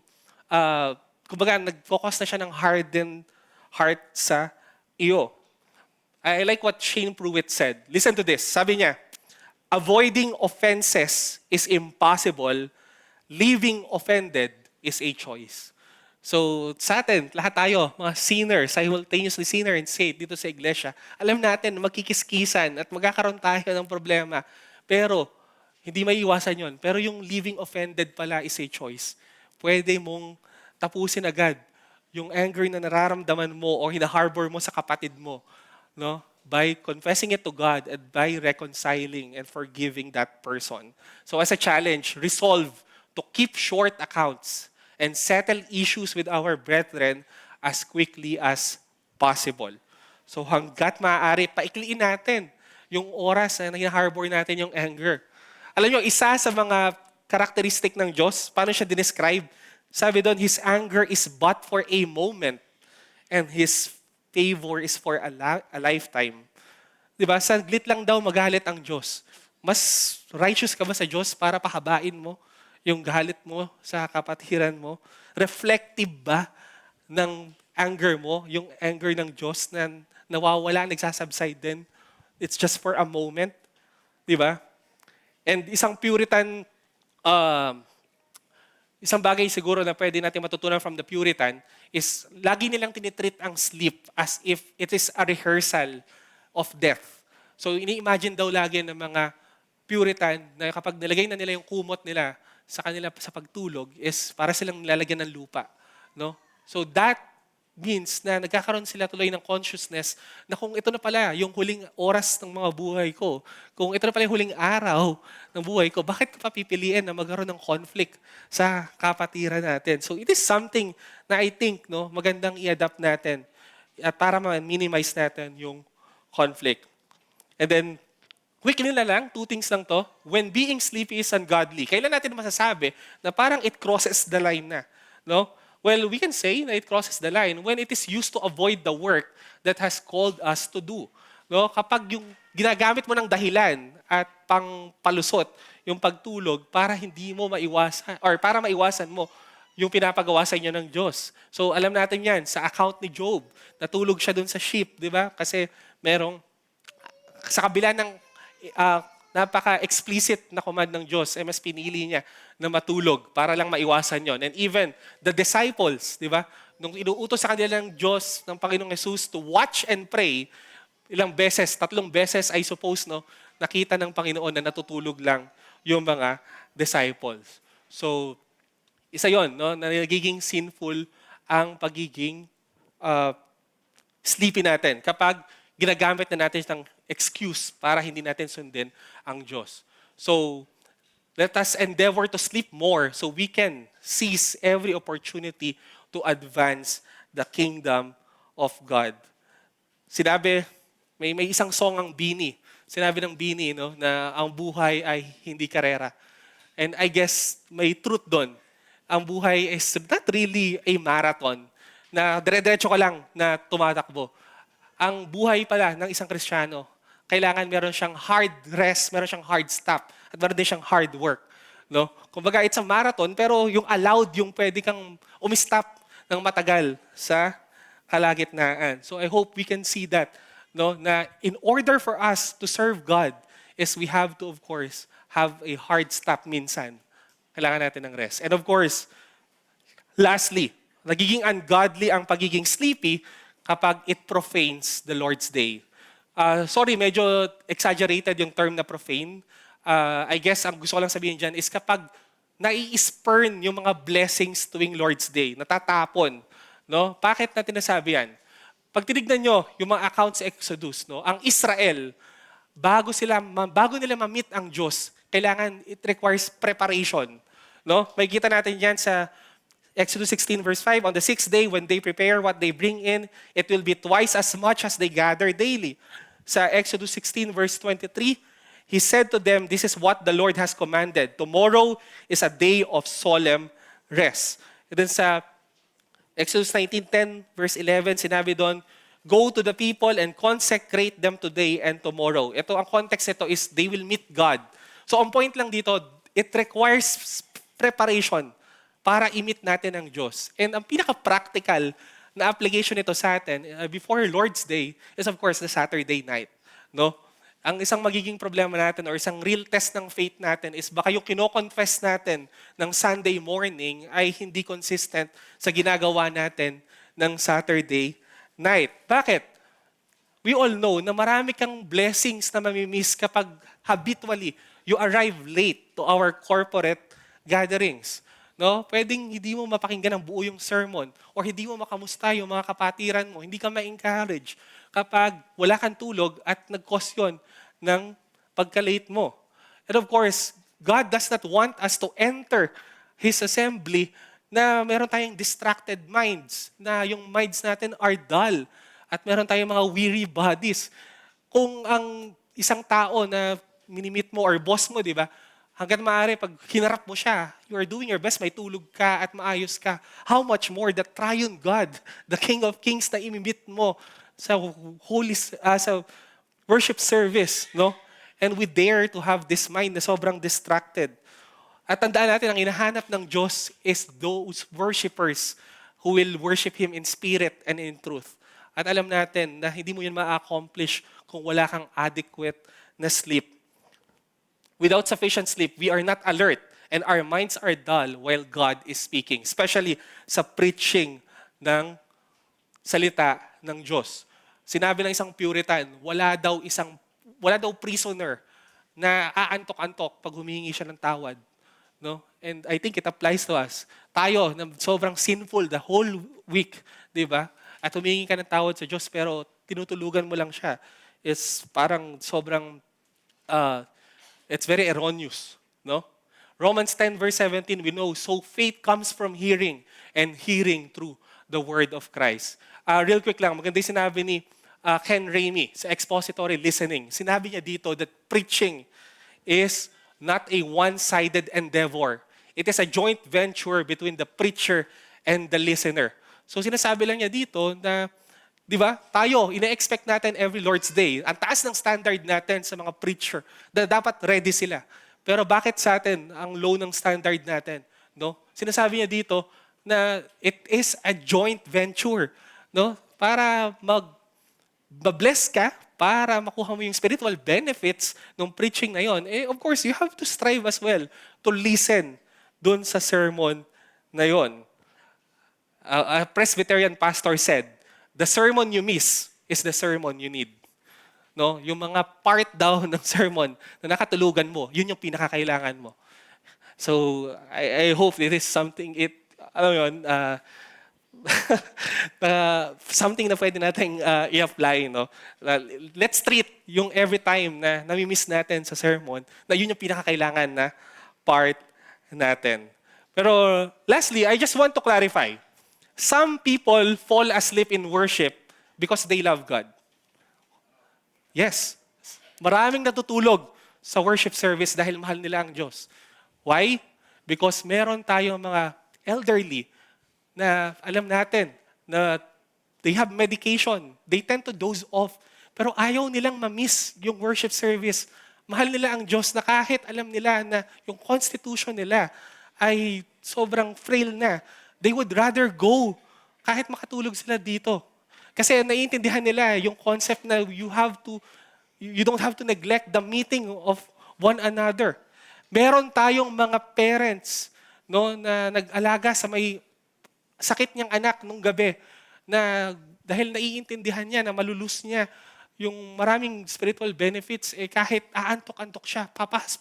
kumbaga nag-focus na siya ng hardened heart sa iyo. I like what Shane Pruitt said. Listen to this. Sabi niya, avoiding offenses is impossible. Leaving offended is a choice. So sa atin, lahat tayo, mga sinner, simultaneously sinner and saint dito sa iglesia, alam natin magkikiskisan at magkakaroon tayo ng problema. Pero hindi maiiwasan yon. Pero yung leaving offended pala is a choice. Pwede mong tapusin agad yung anger na nararamdaman mo o hinaharbor mo sa kapatid mo, no? By confessing it to God and by reconciling and forgiving that person. So as a challenge, resolve to keep short accounts and settle issues with our brethren as quickly as possible. So hanggat maaari, paikliin natin yung oras na harbor natin yung anger. Alam nyo, isa sa mga karakteristik ng Diyos, paano siya dinescribe? Sabi doon, His anger is but for a moment and His favor is for a lifetime. Diba? Saglit lang daw magalit ang Diyos. Mas righteous ka ba sa Diyos para pahabain mo yung galit mo sa kapatiran mo? Reflective ba ng anger mo, yung anger ng Diyos na nawawala, nagsasubside din? It's just for a moment. Di ba? And isang Puritan, isang bagay siguro na pwede natin matutunan from the Puritan is lagi nilang tinitreat ang sleep as if it is a rehearsal of death. So ini-imagine daw lagi ng mga Puritan na kapag nilagay na nila yung kumot nila sa kanila sa pagtulog is para silang nilalagyan ng lupa, no? So that means na nagkakaroon sila tuloy ng consciousness na kung ito na pala yung huling oras ng mga buhay ko, kung ito na pala yung huling araw ng buhay ko, bakit ko pa pipiliin na magkaroon ng conflict sa kapatiran natin? So it is something na I think, no, magandang i-adapt natin at para ma-minimize natin yung conflict. And then quickly na lang, 2 things lang to. When being sleepy is ungodly, kailan natin masasabi na parang it crosses the line na? No? Well, we can say na it crosses the line when it is used to avoid the work that has called us to do. No? Kapag yung ginagamit mo ng dahilan at pangpalusot yung pagtulog para hindi mo maiwasan or para maiwasan mo yung pinapagawa sa inyo ng Diyos. So alam natin yan, sa account ni Job, natulog siya dun sa ship, di ba? Kasi merong, sa kabila ng napaka-explicit na command ng Diyos, mas pinili niya na matulog para lang maiwasan yon. And even the disciples, di ba? Nung inuutos sa kanila ng Diyos, ng Panginoong Jesus to watch and pray, 3 beses, I suppose, no, nakita ng Panginoon na natutulog lang yung mga disciples. So, isa yon, no, na nagiging sinful ang pagiging sleepy natin kapag ginagamit na natin ng excuse para hindi natin sundin ang Diyos. So, let us endeavor to sleep more so we can seize every opportunity to advance the kingdom of God. Sinabi, may isang song ang Bini. Sinabi ng Bini, no, na ang buhay ay hindi karera. And I guess may truth doon. Ang buhay is not really a marathon na dire-diretso ka lang na tumatakbo. Ang buhay pala ng isang Kristiyano, kailangan meron siyang hard rest, meron siyang hard stop, at meron din siyang hard work. No? Kumbaga, it's a marathon, pero yung allowed, yung pwede kang umistop ng matagal sa kalagitnaan. So I hope we can see that, no, na in order for us to serve God, is we have to, of course, have a hard stop minsan. Kailangan natin ng rest. And of course, lastly, nagiging ungodly ang pagiging sleepy kapag it profanes the Lord's Day. Sorry, medyo exaggerated yung term na profane. I guess ang gusto ko lang sabihin dyan is kapag nai-spurn yung mga blessings tuwing Lord's Day, natatapon. No? Bakit natin nasabi yan? Pag tinignan nyo yung mga accounts sa Exodus, no? Ang Israel, bago nila ma-meet ang Diyos, kailangan it requires preparation. No? May kita natin yan sa Exodus 16 verse 5, on the 6th day, when they prepare what they bring in, it will be twice as much as they gather daily. Sa Exodus 16 verse 23, He said to them, "This is what the Lord has commanded. Tomorrow is a day of solemn rest." And then sa Exodus 19:10, verse 11, sinabi doon, "Go to the people and consecrate them today and tomorrow." Ito, ang context nito is they will meet God. So ang point lang dito, it requires preparation para i-meet natin ang Diyos. And ang pinaka-practical na application nito sa atin before Lord's Day is of course the Saturday night. No? Ang isang magiging problema natin or isang real test ng faith natin is baka yung kino-confess natin ng Sunday morning ay hindi consistent sa ginagawa natin ng Saturday night. Bakit? We all know na marami kang blessings na mamimiss kapag habitually you arrive late to our corporate gatherings. No? Pwedeng hindi mo mapakinggan ang buo yung sermon or hindi mo makamusta yung mga kapatiran mo, hindi ka ma-encourage kapag wala kang tulog at nag-cause yun ng pagka-late mo. And of course, God does not want us to enter His assembly na meron tayong distracted minds, na yung minds natin are dull at meron tayong mga weary bodies. Kung ang isang tao na minimit mo or boss mo, di ba, hanggang maaari, pag hinarap mo siya, you are doing your best, may tulog ka at maayos ka. How much more the triune God, the King of Kings na imimit mo sa sa worship service, no? And we dare to have this mind na sobrang distracted. At tandaan natin, ang hinahanap ng Diyos is those worshipers who will worship Him in spirit and in truth. At alam natin na hindi mo yun ma-accomplish kung wala kang adequate na sleep. Without sufficient sleep, we are not alert and our minds are dull while God is speaking, especially sa preaching ng salita ng Diyos. Sinabi ng isang Puritan, wala daw prisoner na aantok-antok pag humingi siya ng tawad. No? And I think it applies to us. Tayo, na sobrang sinful the whole week, di ba? At humingi ka ng tawad sa Diyos pero tinutulugan mo lang siya. It's parang sobrang, it's very erroneous. No? Romans 10 verse 17, we know, so faith comes from hearing and hearing through the word of Christ. Real quick lang, maganda yung sinabi ni Ken Ramey sa expository listening. Sinabi niya dito that preaching is not a one-sided endeavor. It is a joint venture between the preacher and the listener. So sinasabi lang niya dito na, di ba, tayo, ina-expect natin every Lord's Day. Ang taas ng standard natin sa mga preacher na dapat ready sila. Pero bakit sa atin ang low ng standard natin? No? Sinasabi niya dito na it is a joint venture. No? Para ma-bless ka, para makuha mo yung spiritual benefits ng preaching na yon, of course, you have to strive as well to listen dun sa sermon na yon. A Presbyterian pastor said, the sermon you miss is the sermon you need. No? Yung mga part daw ng sermon na nakatulugan mo, yun yung pinakakailangan mo. So, I hope this is something, something na pwede natin i-apply. No? Let's treat yung every time na nami-miss natin sa sermon na yun yung pinakakailangan na part natin. Pero lastly, I just want to clarify. Some people fall asleep in worship because they love God. Yes. Maraming natutulog sa worship service dahil mahal nila ang Diyos. Why? Because meron tayong mga elderly na alam natin na they have medication. They tend to doze off. Pero ayaw nilang ma-miss yung worship service. Mahal nila ang Diyos na kahit alam nila na yung constitution nila ay sobrang frail na. They would rather go kahit makatulog sila dito. Kasi naiintindihan nila yung concept na you don't have to neglect the meeting of one another. Meron tayong mga parents, no, na nag-alaga sa may sakit niyang anak nung gabi na dahil naiintindihan niya na malulus niya yung maraming spiritual benefits, kahit aantok-antok siya,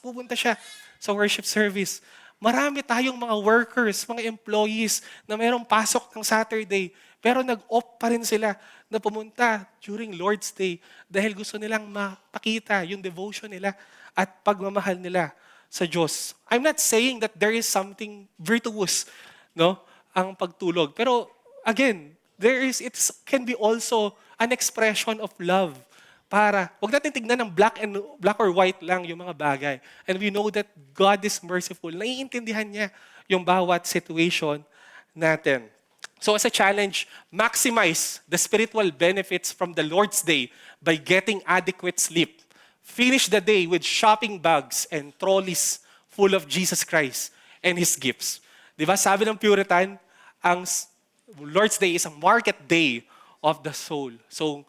pupunta siya sa worship service. Marami tayong mga workers, mga employees na mayroong pasok ng Saturday, pero nag-opt pa rin sila na pumunta during Lord's Day dahil gusto nilang mapakita yung devotion nila at pagmamahal nila sa Diyos. I'm not saying that there is something virtuous, no, ang pagtulog. Pero again, it can be also an expression of love para wag natin tignan ng black or white lang yung mga bagay. And we know that God is merciful. Naiintindihan niya yung bawat situation natin. So as a challenge, maximize the spiritual benefits from the Lord's Day by getting adequate sleep. Finish the day with shopping bags and trolleys full of Jesus Christ and His gifts. Di ba sabi ng Puritan, ang Lord's Day is a market day of the soul. So,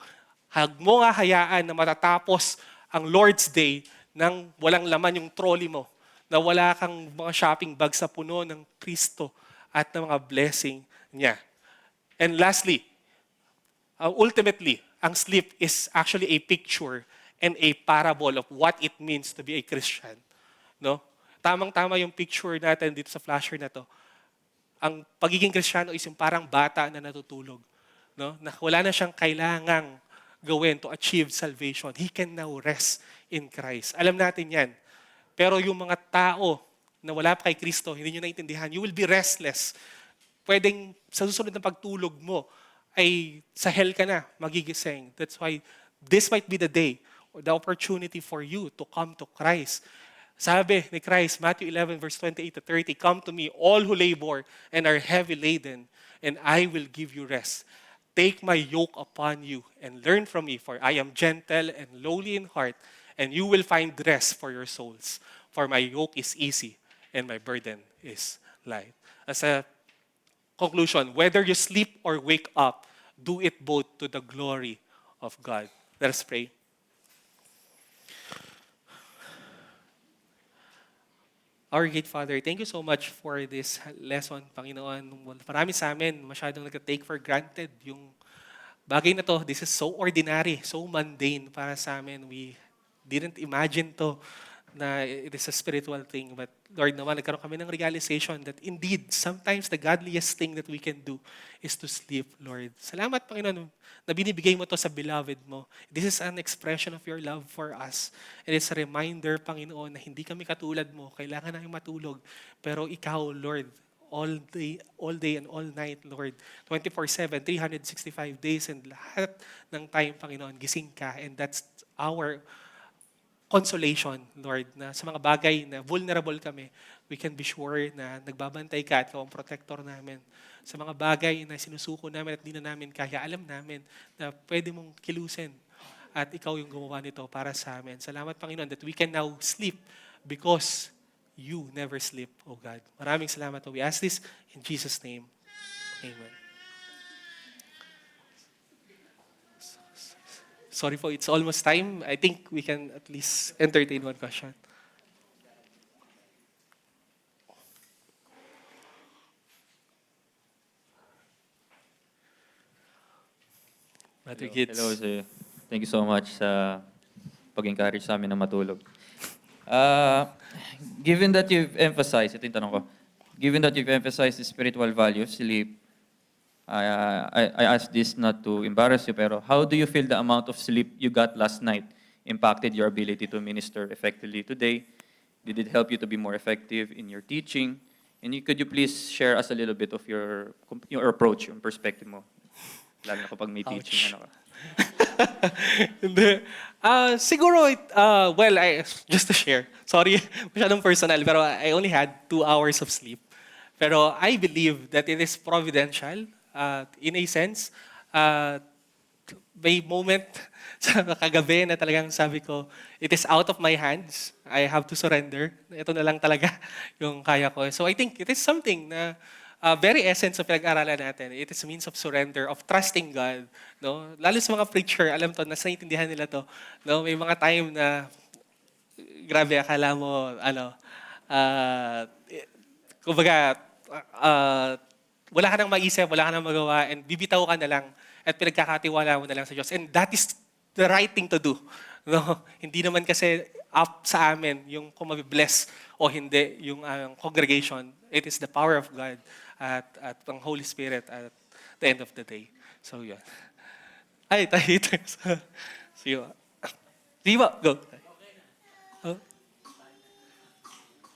hag mo nga hayaan na matatapos ang Lord's Day nang walang laman yung trolley mo, na wala kang mga shopping bags sa puno ng Kristo at ng mga blessing niya. And lastly, ultimately, ang sleep is actually a picture and a parable of what it means to be a Christian. No? Tamang-tama yung picture natin dito sa flasher na to. Ang pagiging Kristiyano is yung parang bata na natutulog. No? Na wala na siyang kailangang gawin to achieve salvation. He can now rest in Christ. Alam natin yan. Pero yung mga tao na wala pa kay Kristo, hindi nyo naintindihan, you will be restless. Pwedeng sa susunod na pagtulog mo, ay sa hell ka na magigising. That's why this might be the day or the opportunity for you to come to Christ. Sabi ni Christ, Matthew 11, verse 28 to 30, "Come to me, all who labor and are heavy laden, and I will give you rest. Take my yoke upon you and learn from me, for I am gentle and lowly in heart, and you will find rest for your souls. For my yoke is easy and my burden is light." As a conclusion, whether you sleep or wake up, do it both to the glory of God. Let us pray. Our great Father, thank you so much for this lesson, Panginoon. Marami sa amin masyadong nag-take for granted yung bagay na to. This is so ordinary, so mundane para sa amin. We didn't imagine to na it is a spiritual thing. But Lord naman, nagkaroon kami ng realization that indeed, sometimes the godliest thing that we can do is to sleep, Lord. Salamat, Panginoon, na binibigay mo to sa beloved mo. This is an expression of your love for us. It is a reminder, Panginoon, na hindi kami katulad mo. Kailangan namin matulog. Pero ikaw, Lord, all day and all night, Lord. 24/7, 365 days, and lahat ng time, Panginoon, gising ka. And that's our consolation, Lord, na sa mga bagay na vulnerable kami, we can be sure na nagbabantay ka at ikaw ang protector namin. Sa mga bagay na sinusuko namin at di na namin kaya, alam namin na pwede mong kilusin at ikaw yung gumawa nito para sa amin. Salamat, Panginoon, that we can now sleep because you never sleep, O God. Maraming salamat. We ask this in Jesus' name. Amen. Sorry po, it's almost time. I think we can at least entertain one question. Brother Gids. Hello, sir. Thank you so much sa pag-encourage sa amin na matulog. Uh, given that you've emphasized, ito yung tanong ko, given that you've emphasized the spiritual value of sleep, I ask this not to embarrass you, pero how do you feel the amount of sleep you got last night impacted your ability to minister effectively today? Did it help you to be more effective in your teaching? And could you please share us a little bit of your approach, yung perspective mo? Lalo na kapag may teaching, ano ka? Hindi. Siguro, just to share. Sorry, masyadong personal, pero I only had 2 hours of sleep. Pero I believe that it is providential. In a sense, may moment sa kagabi na talagang sabi ko, it is out of my hands. I have to surrender. Ito na lang talaga yung kaya ko. So I think it is something na very essence of pinag-aralan natin. It is a means of surrender, of trusting God. No? Lalo sa mga preacher, alam to, nasa naiintindihan nila to. No? May mga time na, grabe, akala mo, kumbaga, wala ka nang maisip, wala ka nang magawa, and bibitaw ka na lang, at pinagkakatiwala mo na lang sa Diyos. And that is the right thing to do. No? Hindi naman kasi up sa amin yung kung mabibless o hindi yung congregation. It is the power of God at ang Holy Spirit at the end of the day. So, yeah. Ay, tayo. See you. See you. Go. Oh.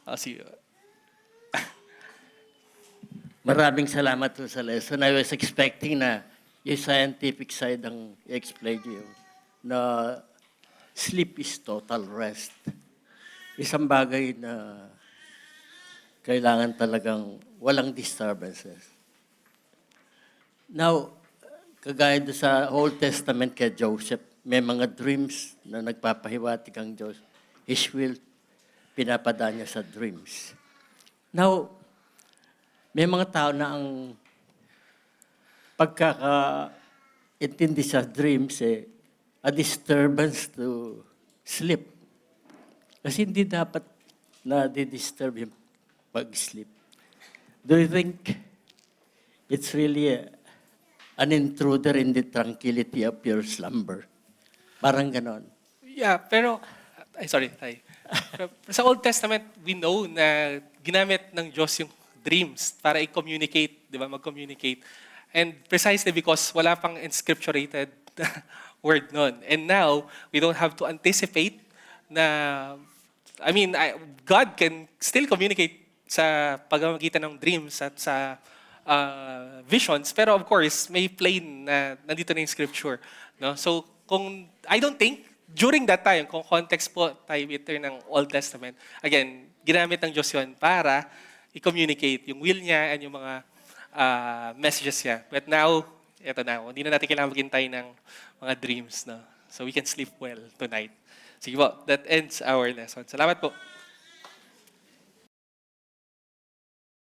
I'll see you. Maraming salamat po sa lesson. I was expecting na yung scientific side ang i-explain niyo. Na sleep is total rest. Isang bagay na kailangan talagang walang disturbances. Now, kagaya doon sa Old Testament kay Joseph, may mga dreams na nagpapahiwatig ang Diyos. His will, pinapadaan niya sa dreams. Now, may mga tao na ang pagkakaintindi sa dreams, a disturbance to sleep. Kasi hindi dapat na di-disturb yung pag-sleep. Do you think it's really an intruder in the tranquility of your slumber? Parang ganon. Yeah, pero, sorry, Tay. Pero sa Old Testament, we know na ginamit ng Diyos yung dreams para i-communicate, di ba, mag-communicate. And precisely because wala pang inscripturated word nun. And now, we don't have to anticipate na, God can still communicate sa pagmamagitan ng dreams at sa visions. Pero of course, may plain na nandito na yung scripture. No? So, I don't think, during that time, kung context po tayo ito ng Old Testament, again, ginamit ng Diyos yun para i-communicate yung will niya and yung mga messages niya. But now, eto na, hindi na natin kailangan maghintay ng mga dreams. No? So we can sleep well tonight. Sige po, that ends our lesson. Salamat po.